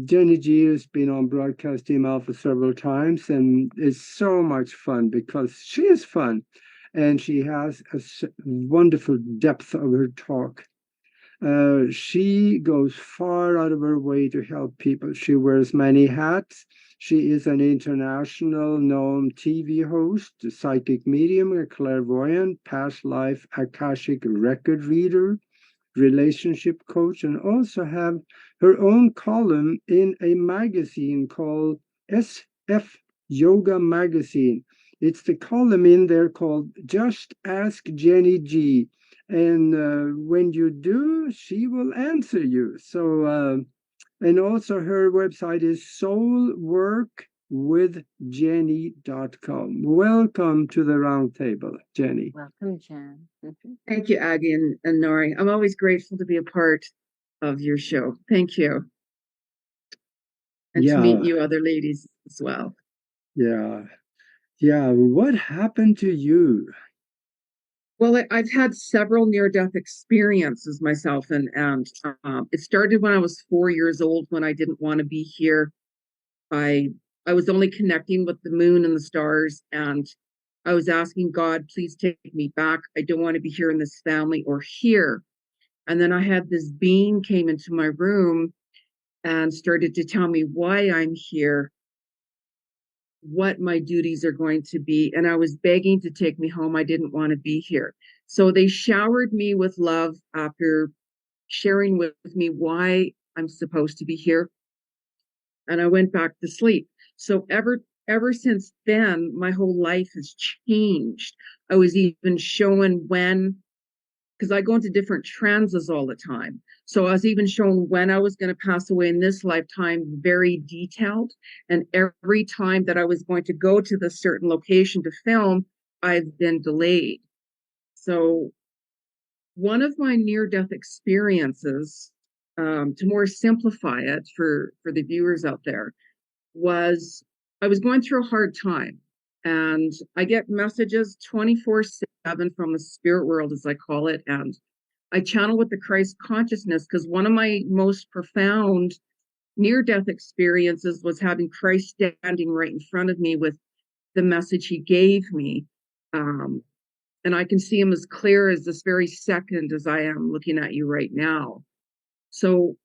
Jenny G has been on Broadcast Team Alpha several times, and it's so much fun because she is fun, and she has a wonderful depth of her talk. She goes far out of her way to help people. She wears many hats. She is an international known TV host, a psychic medium, a clairvoyant, past life Akashic record reader, relationship coach, and also have her own column in a magazine called SF Yoga Magazine. It's the column in there called Just Ask Jenny G. And when you do, she will answer you. So, and also her website is soulworkwithjenny.com. Welcome to the round table, Jenny. Welcome, Jen. Thank you, Aggie and Nori. I'm always grateful to be a part of your show. Thank you. And to meet you other ladies as well. Yeah. What happened to you? Well, I've had several near-death experiences myself, and it started when I was 4 years old, when I didn't want to be here. I was only connecting with the moon and the stars, and I was asking God, please take me back. I don't want to be here in this family or here. And then I had this being came into my room and started to tell me why I'm here, what my duties are going to be. And I was begging to take me home. I didn't want to be here. So they showered me with love after sharing with me why I'm supposed to be here. And I went back to sleep. So ever since then, my whole life has changed. I was even shown when, because I go into different trances all the time. So I was even shown when I was going to pass away in this lifetime, very detailed. And every time that I was going to go to this certain location to film, I've been delayed. So one of my near-death experiences, to more simplify it for the viewers out there, was I was going through a hard time. And I get messages 24/7 from the spirit world, as I call it. And I channel with the Christ consciousness, because one of my most profound near-death experiences was having Christ standing right in front of me with the message he gave me. And I can see him as clear as this very second as I am looking at you right now. So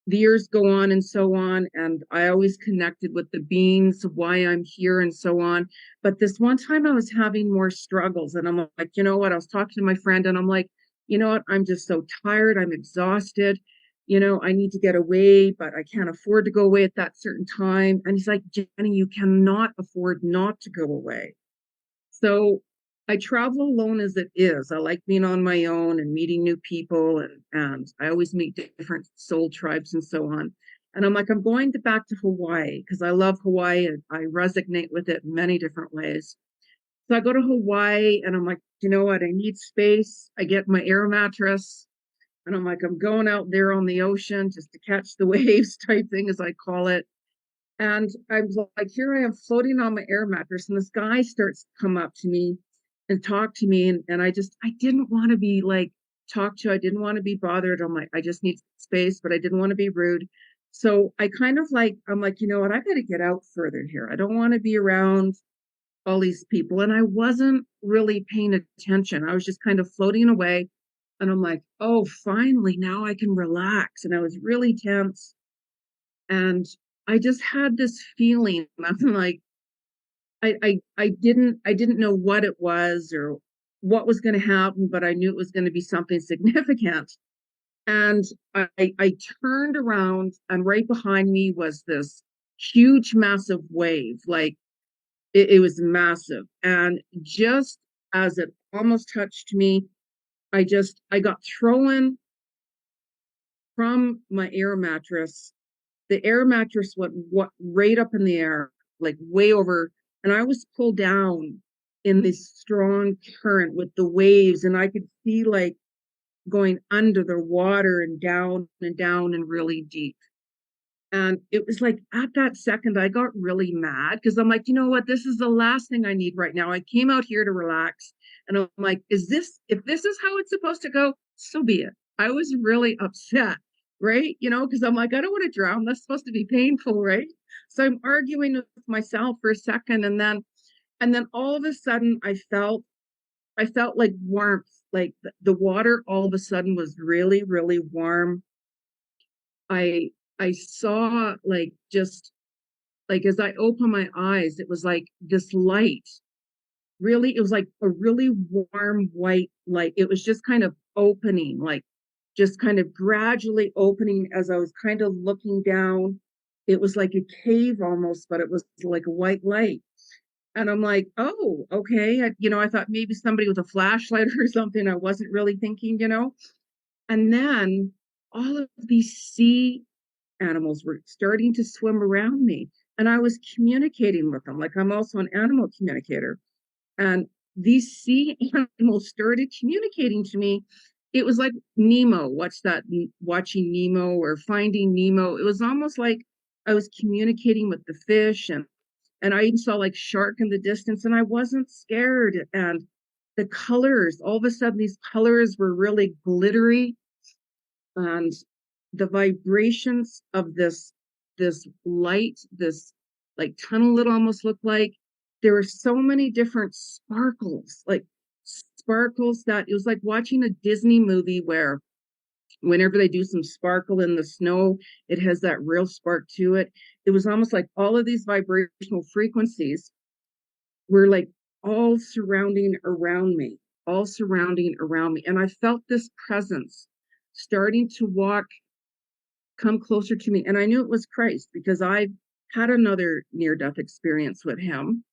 the years go on and so on, and I always connected with the beings, why I'm here and so on. But this one time I was having more struggles, and I'm like, you know what? I was talking to my friend, and I'm like, you know what? I'm just so tired. I'm exhausted. I need to get away, but I can't afford to go away at that certain time. And he's like, Jenny, you cannot afford not to go away. So I travel alone as it is. I like being on my own and meeting new people, and I always meet different soul tribes and so on. And I'm like, I'm going back to Hawaii because I love Hawaii and I resonate with it in many different ways. So I go to Hawaii and I'm like, you know what? I need space. I get my air mattress and I'm like, I'm going out there on the ocean just to catch the waves type thing, as I call it. And I was like, here I am floating on my air mattress, and this guy starts to come up to me and talk to me. And I didn't want to be like talked to. I didn't want to be bothered. I'm like, I just need space, but I didn't want to be rude. So I kind of like, I'm like, you know what? I got to get out further here. I don't want to be around all these people. And I wasn't really paying attention. I was just kind of floating away. And I'm like, oh, finally, now I can relax. And I was really tense. And I just had this feeling. I'm like, I didn't know what it was or what was going to happen, but I knew it was going to be something significant. And I turned around, and right behind me was this huge, massive wave. Like it was massive. And just as it almost touched me, I got thrown from my air mattress. The air mattress went right up in the air, like way over, and I was pulled down in this strong current with the waves, and I could see like going under the water and down and really deep. And it was like at that second, I got really mad because I'm like, you know what? This is the last thing I need right now. I came out here to relax. And I'm like, if this is how it's supposed to go, so be it. I was really upset, right? Because I'm like, I don't want to drown. That's supposed to be painful, right? So I'm arguing with myself for a second. And then all of a sudden I felt like warmth, like the water all of a sudden was really, really warm. I I saw like just like as I opened my eyes, it was like this light. Really, it was like a really warm white light. It was just kind of opening, like just kind of gradually opening as I was kind of looking down. It was like a cave almost, but it was like a white light. And I'm like, oh, okay. I thought maybe somebody with a flashlight or something. I wasn't really thinking. And then all of these sea animals were starting to swim around me, and I was communicating with them. Like I'm also an animal communicator. And these sea animals started communicating to me. It was like Nemo. What's that? Watching Nemo or Finding Nemo. It was almost like I was communicating with the fish, and I even saw like shark in the distance, and I wasn't scared. And the colors, all of a sudden, these colors were really glittery, and the vibrations of this light, this like tunnel, it almost looked like. There were so many different sparkles, like sparkles that it was like watching a Disney movie where whenever they do some sparkle in the snow, it has that real spark to it. It was almost like all of these vibrational frequencies were like all surrounding around me. And I felt this presence starting to come closer to me. And I knew it was Christ because I had another near-death experience with him.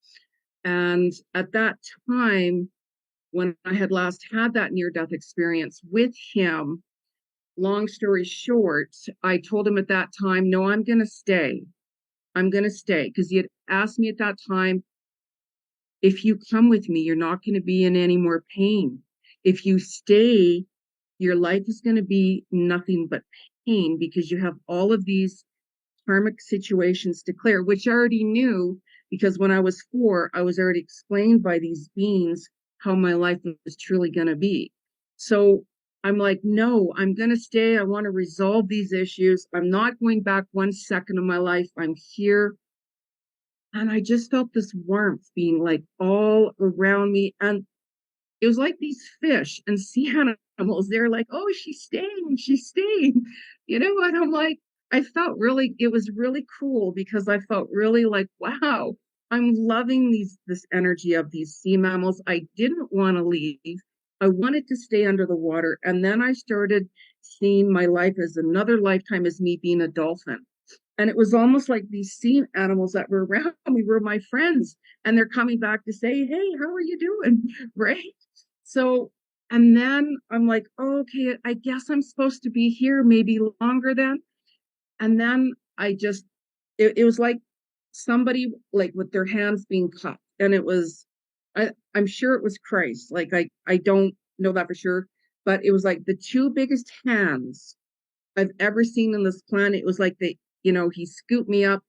And at that time, when I had last had that near-death experience with him, long story short, I told him at that time, no, I'm going to stay. I'm going to stay. Because he had asked me at that time, if you come with me, you're not going to be in any more pain. If you stay, your life is going to be nothing but pain because you have all of these karmic situations to clear, which I already knew because when I was 4, I was already explained by these beings how my life was truly going to be. So I'm like, no, I'm going to stay. I want to resolve these issues. I'm not going back 1 second of my life. I'm here. And I just felt this warmth being like all around me. And it was like these fish and sea animals. They're like, oh, she's staying. You know what? I'm like, I felt really, it was really cool because I felt really like, wow, I'm loving this energy of these sea mammals. I didn't want to leave. I wanted to stay under the water. And then I started seeing my life as another lifetime as me being a dolphin. And it was almost like these sea animals that were around me were my friends. And they're coming back to say, hey, how are you doing? Right. So, and then I'm like, oh, okay, I guess I'm supposed to be here maybe longer then. And then it was like somebody like with their hands being cut. And it was, I'm sure it was Christ. Like, I don't know that for sure, but it was like the two biggest hands I've ever seen on this planet. It was like he scooped me up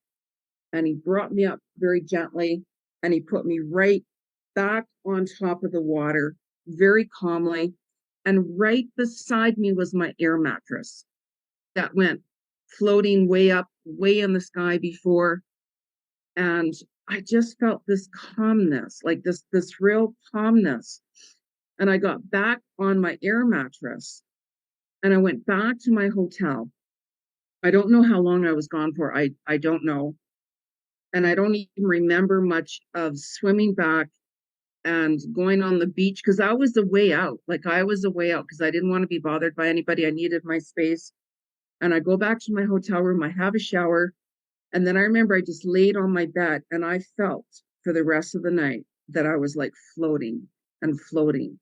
and he brought me up very gently and he put me right back on top of the water very calmly. And right beside me was my air mattress that went floating way up, way in the sky before. And I just felt this calmness, like this real calmness. And I got back on my air mattress and I went back to my hotel. I don't know how long I was gone for. I don't know. And I don't even remember much of swimming back and going on the beach because I was the way out. Like I was the way out because I didn't want to be bothered by anybody. I needed my space. And I go back to my hotel room, I have a shower. And then I remember I just laid on my bed and I felt for the rest of the night that I was like floating and floating.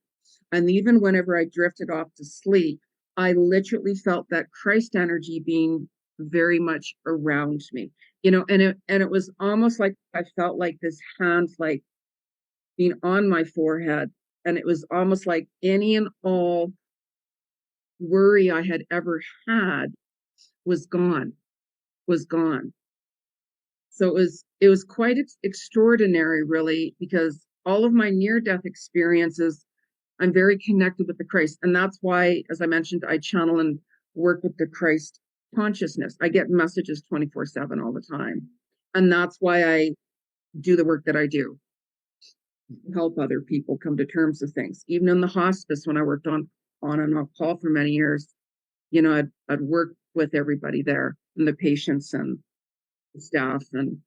And even whenever I drifted off to sleep, I literally felt that Christ energy being very much around me, and it was almost like I felt like this hand like being on my forehead. And it was almost like any and all worry I had ever had was gone, was gone. So it was quite extraordinary, really, because all of my near-death experiences, I'm very connected with the Christ. And that's why, as I mentioned, I channel and work with the Christ consciousness. I get messages 24/7 all the time. And that's why I do the work that I do, help other people come to terms with things. Even in the hospice, when I worked on and off call for many years, I'd work with everybody there and the patients and the staff and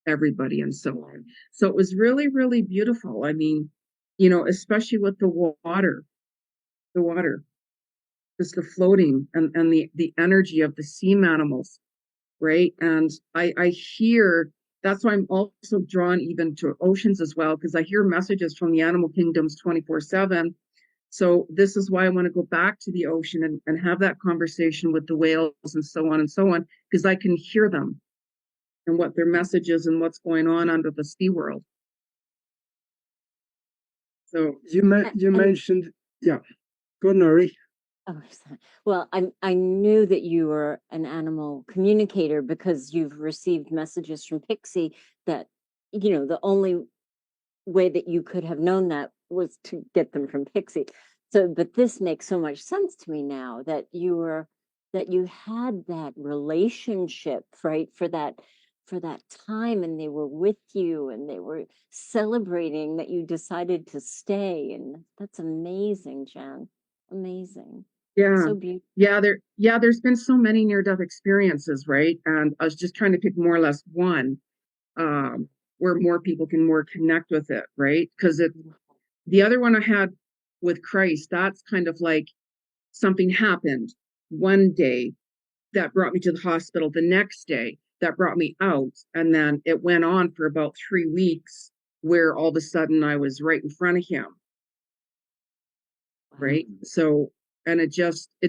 everybody and so on. So it was really, really beautiful. I mean, especially with the water, just the floating and the energy of the sea animals, right? And I hear that's why I'm also drawn even to oceans as well, because I hear messages from the animal kingdoms 24/7. So this is why I want to go back to the ocean and have that conversation with the whales and so on, because I can hear them and what their message is and what's going on under the sea world. So you mentioned, yeah, go Nori. Oh, sorry. Well, I knew that you were an animal communicator because you've received messages from Pixie that, the only way that you could have known that was to get them from Pixie. So, but this makes so much sense to me now that you had that relationship, right, for that time, and they were with you and they were celebrating that you decided to stay. And that's amazing, Jen. Amazing. yeah, So beautiful. there's been so many near-death experiences, right? And I was just trying to pick more or less one, where more people can more connect with it, right? Because the other one I had with Christ, that's kind of like something happened one day that brought me to the hospital, the next day that brought me out, and then it went on for about 3 weeks where all of a sudden I was right in front of him, right? So, and it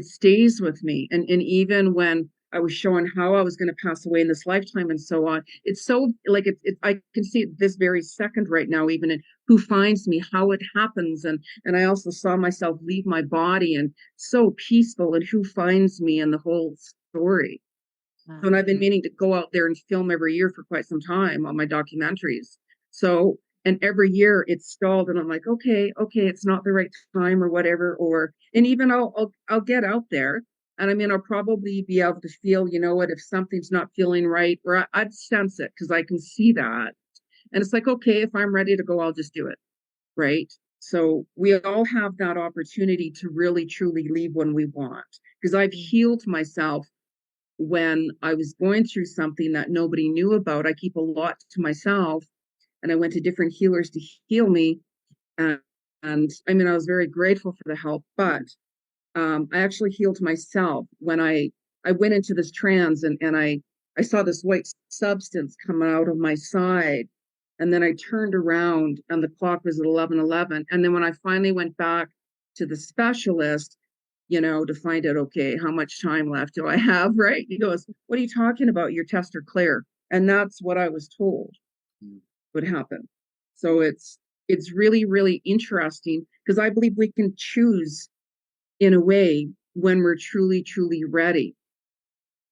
stays with me. And even when I was showing how I was going to pass away in this lifetime and so on, it's so like I can see it this very second right now, even in who finds me, how it happens. And I also saw myself leave my body, and so peaceful, and who finds me and the whole story. So, and I've been meaning to go out there and film every year for quite some time on my documentaries. So, and every year it's stalled, and I'm like, okay, it's not the right time or whatever. And even I'll get out there, and I mean, I'll probably be able to feel, if something's not feeling right, or I'd sense it because I can see that. And it's like, okay, if I'm ready to go, I'll just do it. Right. So we all have that opportunity to really, truly leave when we want. Because I've healed myself when I was going through something that nobody knew about. I keep a lot to myself, and I went to different healers to heal me. And, and I mean, I was very grateful for the help, but I actually healed myself when I went into this trance, and I saw this white substance coming out of my side. And then I turned around and the clock was at 11:11. And then when I finally went back to the specialist, to find out, okay, how much time left do I have? Right. He goes, what are you talking about? Your tests are clear. And that's what I was told would happen. So it's really, really interesting because I believe we can choose in a way when we're truly, truly ready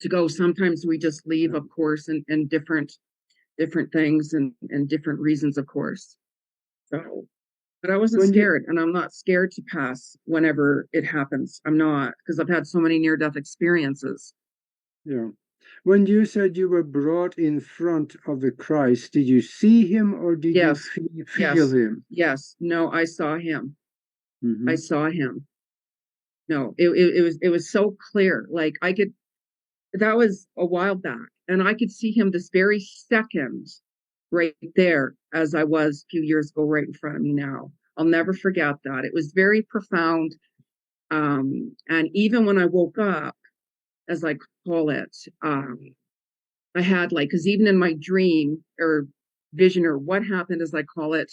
to go. Sometimes we just leave, of course, and different things and different reasons, of course. So, but I wasn't scared, and I'm not scared to pass whenever it happens. I'm not, because I've had so many near-death experiences. Yeah. When you said you were brought in front of the Christ, did you see him or did Yes. you feel him? Yes. No, I saw him. Mm-hmm. I saw him. No, it was so clear. Like I could, that was a while back, and I could see him this very second right there as I was a few years ago, right in front of me now. I'll never forget that. It was very profound. And even when I woke up, as I call it, I had because even in my dream or vision or what happened, as I call it,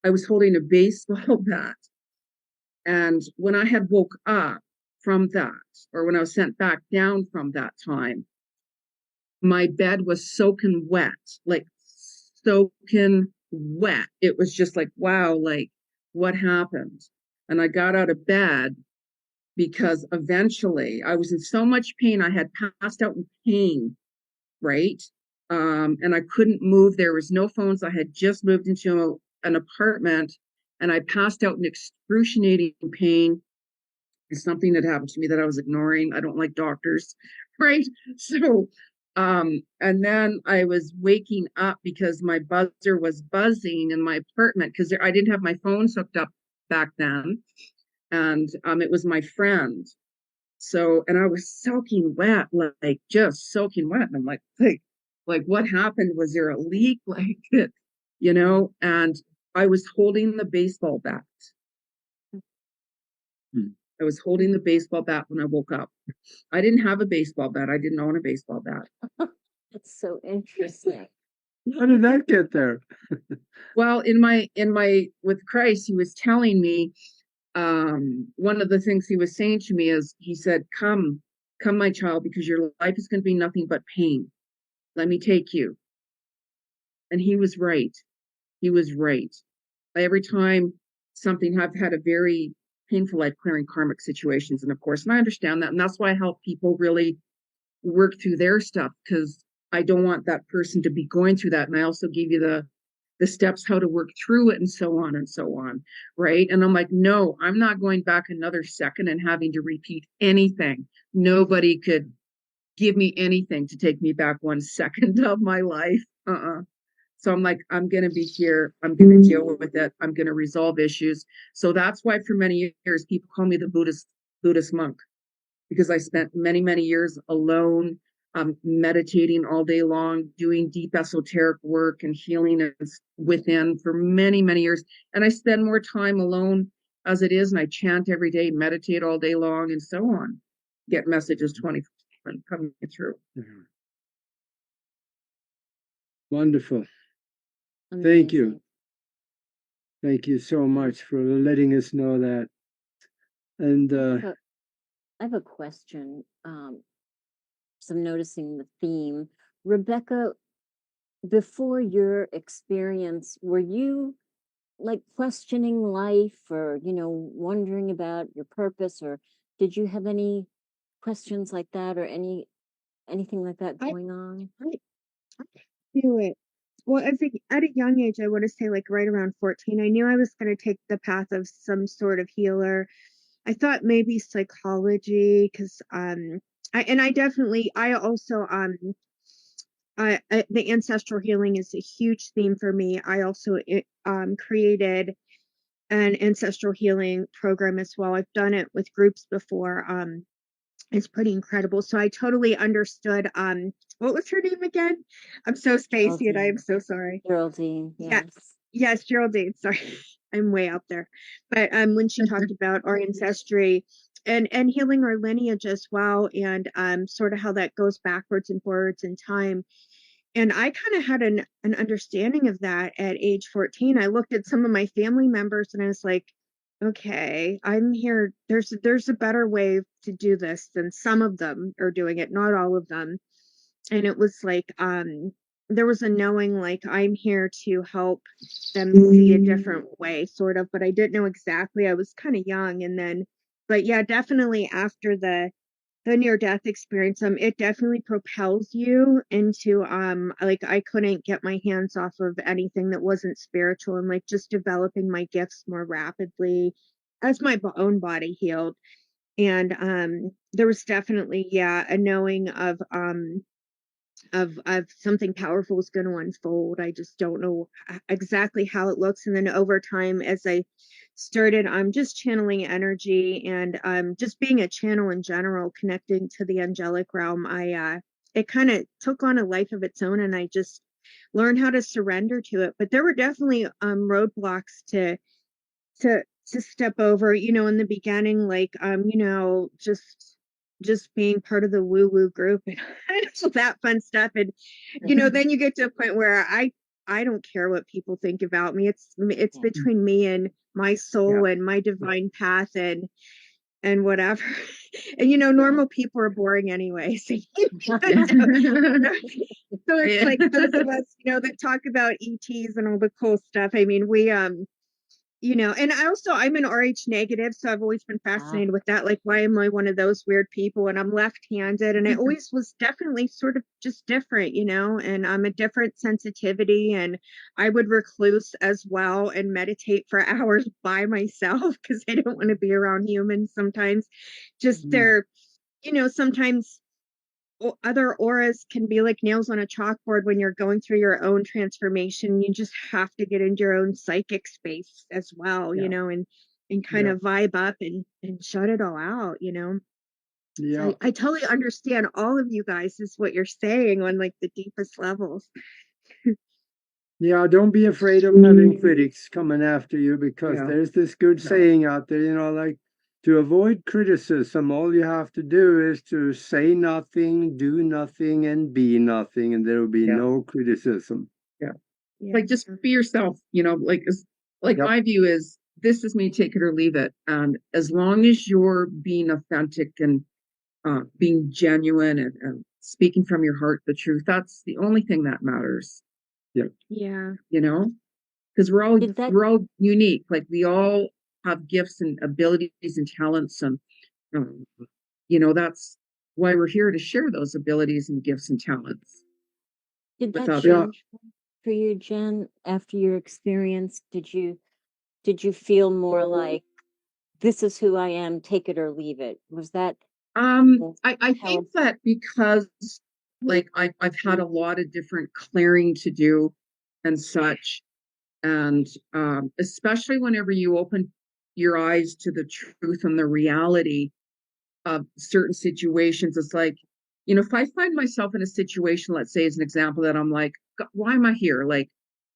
I was holding a baseball bat. And when I had woke up from that, or when I was sent back down from that time, my bed was soaking wet, like soaking wet. It was just like, wow, like what happened? And I got out of bed because eventually I was in so much pain. I had passed out in pain, right? And I couldn't move. There was no phones. I had just moved into an apartment, and I passed out in excruciating pain. It's something that happened to me that I was ignoring. I don't like doctors, right? So, and then I was waking up because my buzzer was buzzing in my apartment because I didn't have my phone hooked up back then. And it was my friend. So, and I was soaking wet, like just soaking wet. And I'm like, what happened? Was there a leak? And I was holding the baseball bat. I was holding the baseball bat when I woke up. I didn't have a baseball bat. I didn't own a baseball bat. That's so interesting. How did that get there? Well, in my with Christ, he was telling me, one of the things he was saying to me is, he said, come, my child, because your life is going to be nothing but pain. Let me take you. And he was right. He was right. Every time I've had a very painful life clearing karmic situations. And of course, and I understand that. And that's why I help people really work through their stuff, because I don't want that person to be going through that. And I also give you the steps how to work through it and so on and so on. Right. And I'm like, no, I'm not going back another second and having to repeat anything. Nobody could give me anything to take me back 1 second of my life. So I'm like, I'm going to be here. I'm going to deal with it. I'm going to resolve issues. So that's why for many years, people call me the Buddhist monk, because I spent many, many years alone, meditating all day long, doing deep esoteric work and healing within for many, many years. And I spend more time alone as it is. And I chant every day, meditate all day long, and so on. Get messages 24 coming through. Mm-hmm. Wonderful. Amazing. Thank you. Thank you so much for letting us know that. And I have a question. So I'm noticing the theme. Rebecca, before your experience, were you like questioning life or, wondering about your purpose, or did you have any questions like that or anything like that going on? I knew it. Well, at a young age, I want to say like right around 14, I knew I was going to take the path of some sort of healer. I thought maybe psychology, because I also the ancestral healing is a huge theme for me. I also created an ancestral healing program as well. I've done it with groups before. It's pretty incredible. So I totally understood. What was her name again? I'm so spacey and I am so sorry. Geraldine, yes. Yes, Geraldine. Sorry, I'm way out there. But when she talked about our ancestry and healing our lineage as well, and sort of how that goes backwards and forwards in time. And I kind of had an understanding of that at age 14. I looked at some of my family members and I was like, okay, I'm here. There's a better way to do this than some of them are doing it, not all of them. And it was like there was a knowing like I'm here to help them see a different way, sort of, but I didn't know exactly. I was kind of young. And then, but yeah, definitely after the near death experience, it definitely propels you into like I couldn't get my hands off of anything that wasn't spiritual, and like just developing my gifts more rapidly as my own body healed. And there was definitely, yeah, a knowing of something powerful is going to unfold. I just don't know exactly how it looks. And then over time, as I started, I'm just channeling energy and just being a channel in general, connecting to the angelic realm. It kind of took on a life of its own, and I just learned how to surrender to it. But there were definitely roadblocks to step over, in the beginning, like just being part of the woo woo group and all that fun stuff. And then you get to a point where I don't care what people think about me. It's between me and my soul and my divine path and whatever. And normal people are boring anyway. So, so it's like those of us, that talk about ETs and all the cool stuff. I mean, we and I'm an RH negative, so I've always been fascinated with that. Like, why am I one of those weird people? And I'm left-handed, and I always was definitely sort of just different, and I'm a different sensitivity, and I would recluse as well and meditate for hours by myself because I don't want to be around humans sometimes. Just they're, sometimes other auras can be like nails on a chalkboard when you're going through your own transformation. You just have to get into your own psychic space as well, and kind of vibe up and shut it all out, Yeah. So I totally understand all of you guys is what you're saying on like the deepest levels. Yeah, don't be afraid of having critics coming after you, because there's this good saying out there, like, to avoid criticism, all you have to do is to say nothing, do nothing, and be nothing, and there will be no criticism. Like, just be yourself, like my view is, this is me, take it or leave it. And as long as you're being authentic and being genuine and speaking from your heart, the truth, that's the only thing that matters. Yeah. Because we're all unique. Like, we all have gifts and abilities and talents, and that's why we're here, to share those abilities and gifts and talents. Did that change for you, Jen, after your experience? Did you feel more like, this is who I am, take it or leave it? Was that I think that because like I've had a lot of different clearing to do and such, and especially whenever you open your eyes to the truth and the reality of certain situations, it's like, if I find myself in a situation, let's say as an example, that I'm like, why am I here? Like,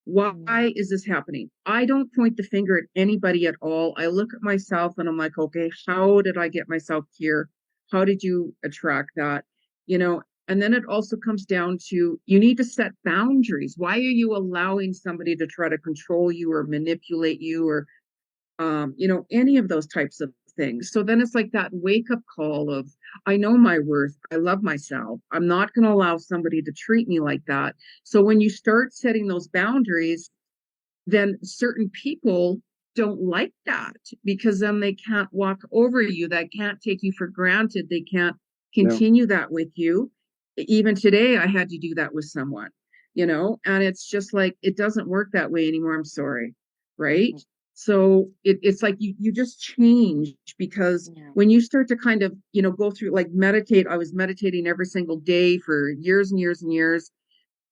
why is this happening? I don't point the finger at anybody at all. I look at myself and I'm like, okay, how did I get myself here? How did you attract that? And then it also comes down to, you need to set boundaries. Why are you allowing somebody to try to control you or manipulate you, or any of those types of things? So then it's like that wake up call of, I know my worth. I love myself. I'm not going to allow somebody to treat me like that. So when you start setting those boundaries, then certain people don't like that, because then they can't walk over you. They can't take you for granted. They can't continue that with you. Even today, I had to do that with someone, and it's just like, it doesn't work that way anymore. I'm sorry. Right. So it's like you just change, because when you start to kind of, go through, like, meditate, I was meditating every single day for years and years and years.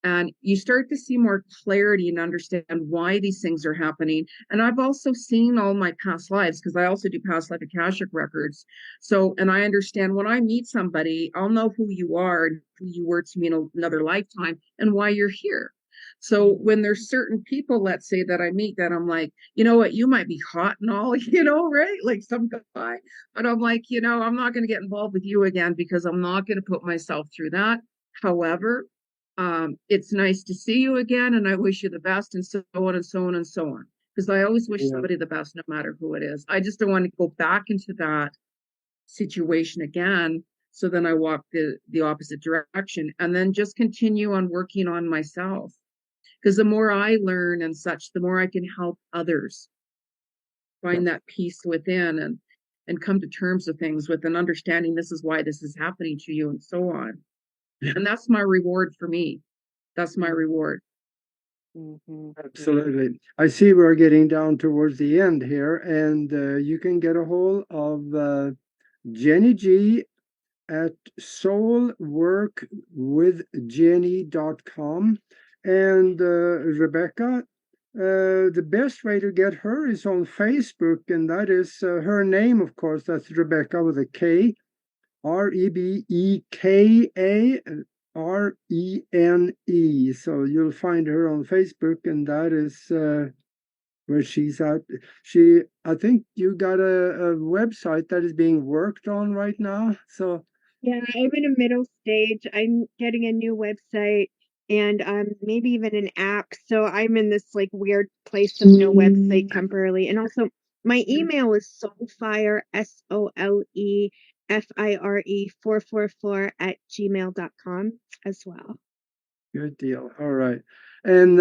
And you start to see more clarity and understand why these things are happening. And I've also seen all my past lives, because I also do past life Akashic records. So, and I understand when I meet somebody, I'll know who you are and who you were to me in another lifetime and why you're here. So when there's certain people, let's say, that I meet that I'm like, you know what, you might be hot and all, right? Like some guy. But I'm like, I'm not going to get involved with you again because I'm not going to put myself through that. However, it's nice to see you again, and I wish you the best, and so on and so on and so on. Because I always wish somebody the best, no matter who it is. I just don't want to go back into that situation again. So then I walk the opposite direction, and then just continue on working on myself. Because the more I learn and such, the more I can help others find that peace within and come to terms with things with an understanding this is why this is happening to you and so on. And that's my reward for me. That's my reward. Absolutely. I see we're getting down towards the end here, and you can get a hold of Jenny G at soulworkwithjenny.com. And Rebecca, the best way to get her is on Facebook, and that is her name, of course. That's Rebecca with a K, REBEKARENE. So you'll find her on Facebook, and that is where she's at. I think you got a website that is being worked on right now. So yeah, I'm in a middle stage. I'm getting a new website and maybe even an app. So I'm in this like weird place of no website temporarily. And also my email is soulfire, SOLEFIRE 444 at gmail.com as well. good deal. All right. And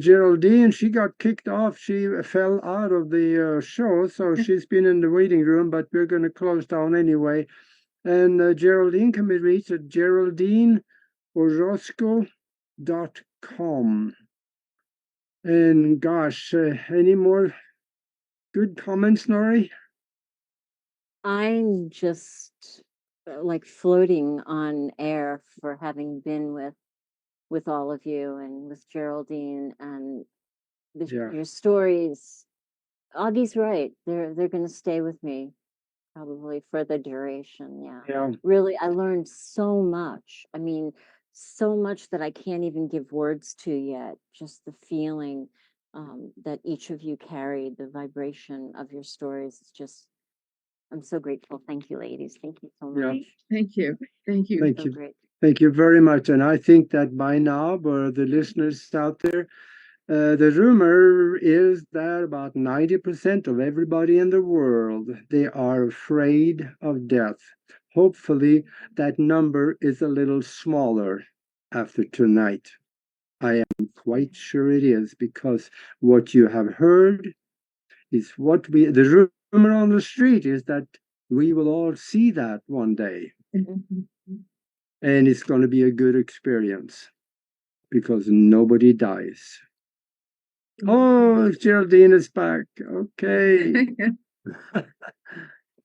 Geraldine, she got kicked off. She fell out of the show, so she's been in the waiting room, but we're going to close down anyway. And Geraldine can be reached at geraldineorozco.com. And gosh, any more good comments, Nori? I'm just like floating on air for having been with all of you and with Geraldine and your stories. Augie's right. They're going to stay with me probably for the duration. Yeah. Really, I learned so much. I mean, so much that I can't even give words to yet. Just the feeling that each of you carried, the vibration of your stories. It's just, I'm so grateful. Thank you, ladies. Thank you so much. Thank you. Thank you. Thank So you. great. Thank you very much. And I think that by now, for the listeners out there, the rumor is that about 90% of everybody in the world, they are afraid of death. Hopefully, that number is a little smaller after tonight. I am quite sure it is, because what you have heard is the rumor on the street is that we will all see that one day. And it's going to be a good experience because nobody dies. Oh, Geraldine is back. Okay.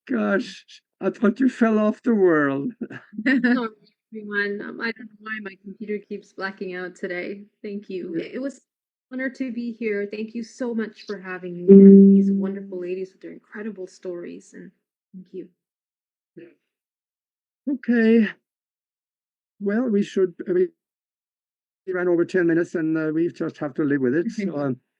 Gosh, I thought you fell off the world. Hello, everyone. I don't know why my computer keeps blacking out today. Thank you. It was an honor to be here. Thank you so much for having me and these wonderful ladies with their incredible stories. And thank you. Okay. Well, we ran over 10 minutes, and we just have to live with it. So,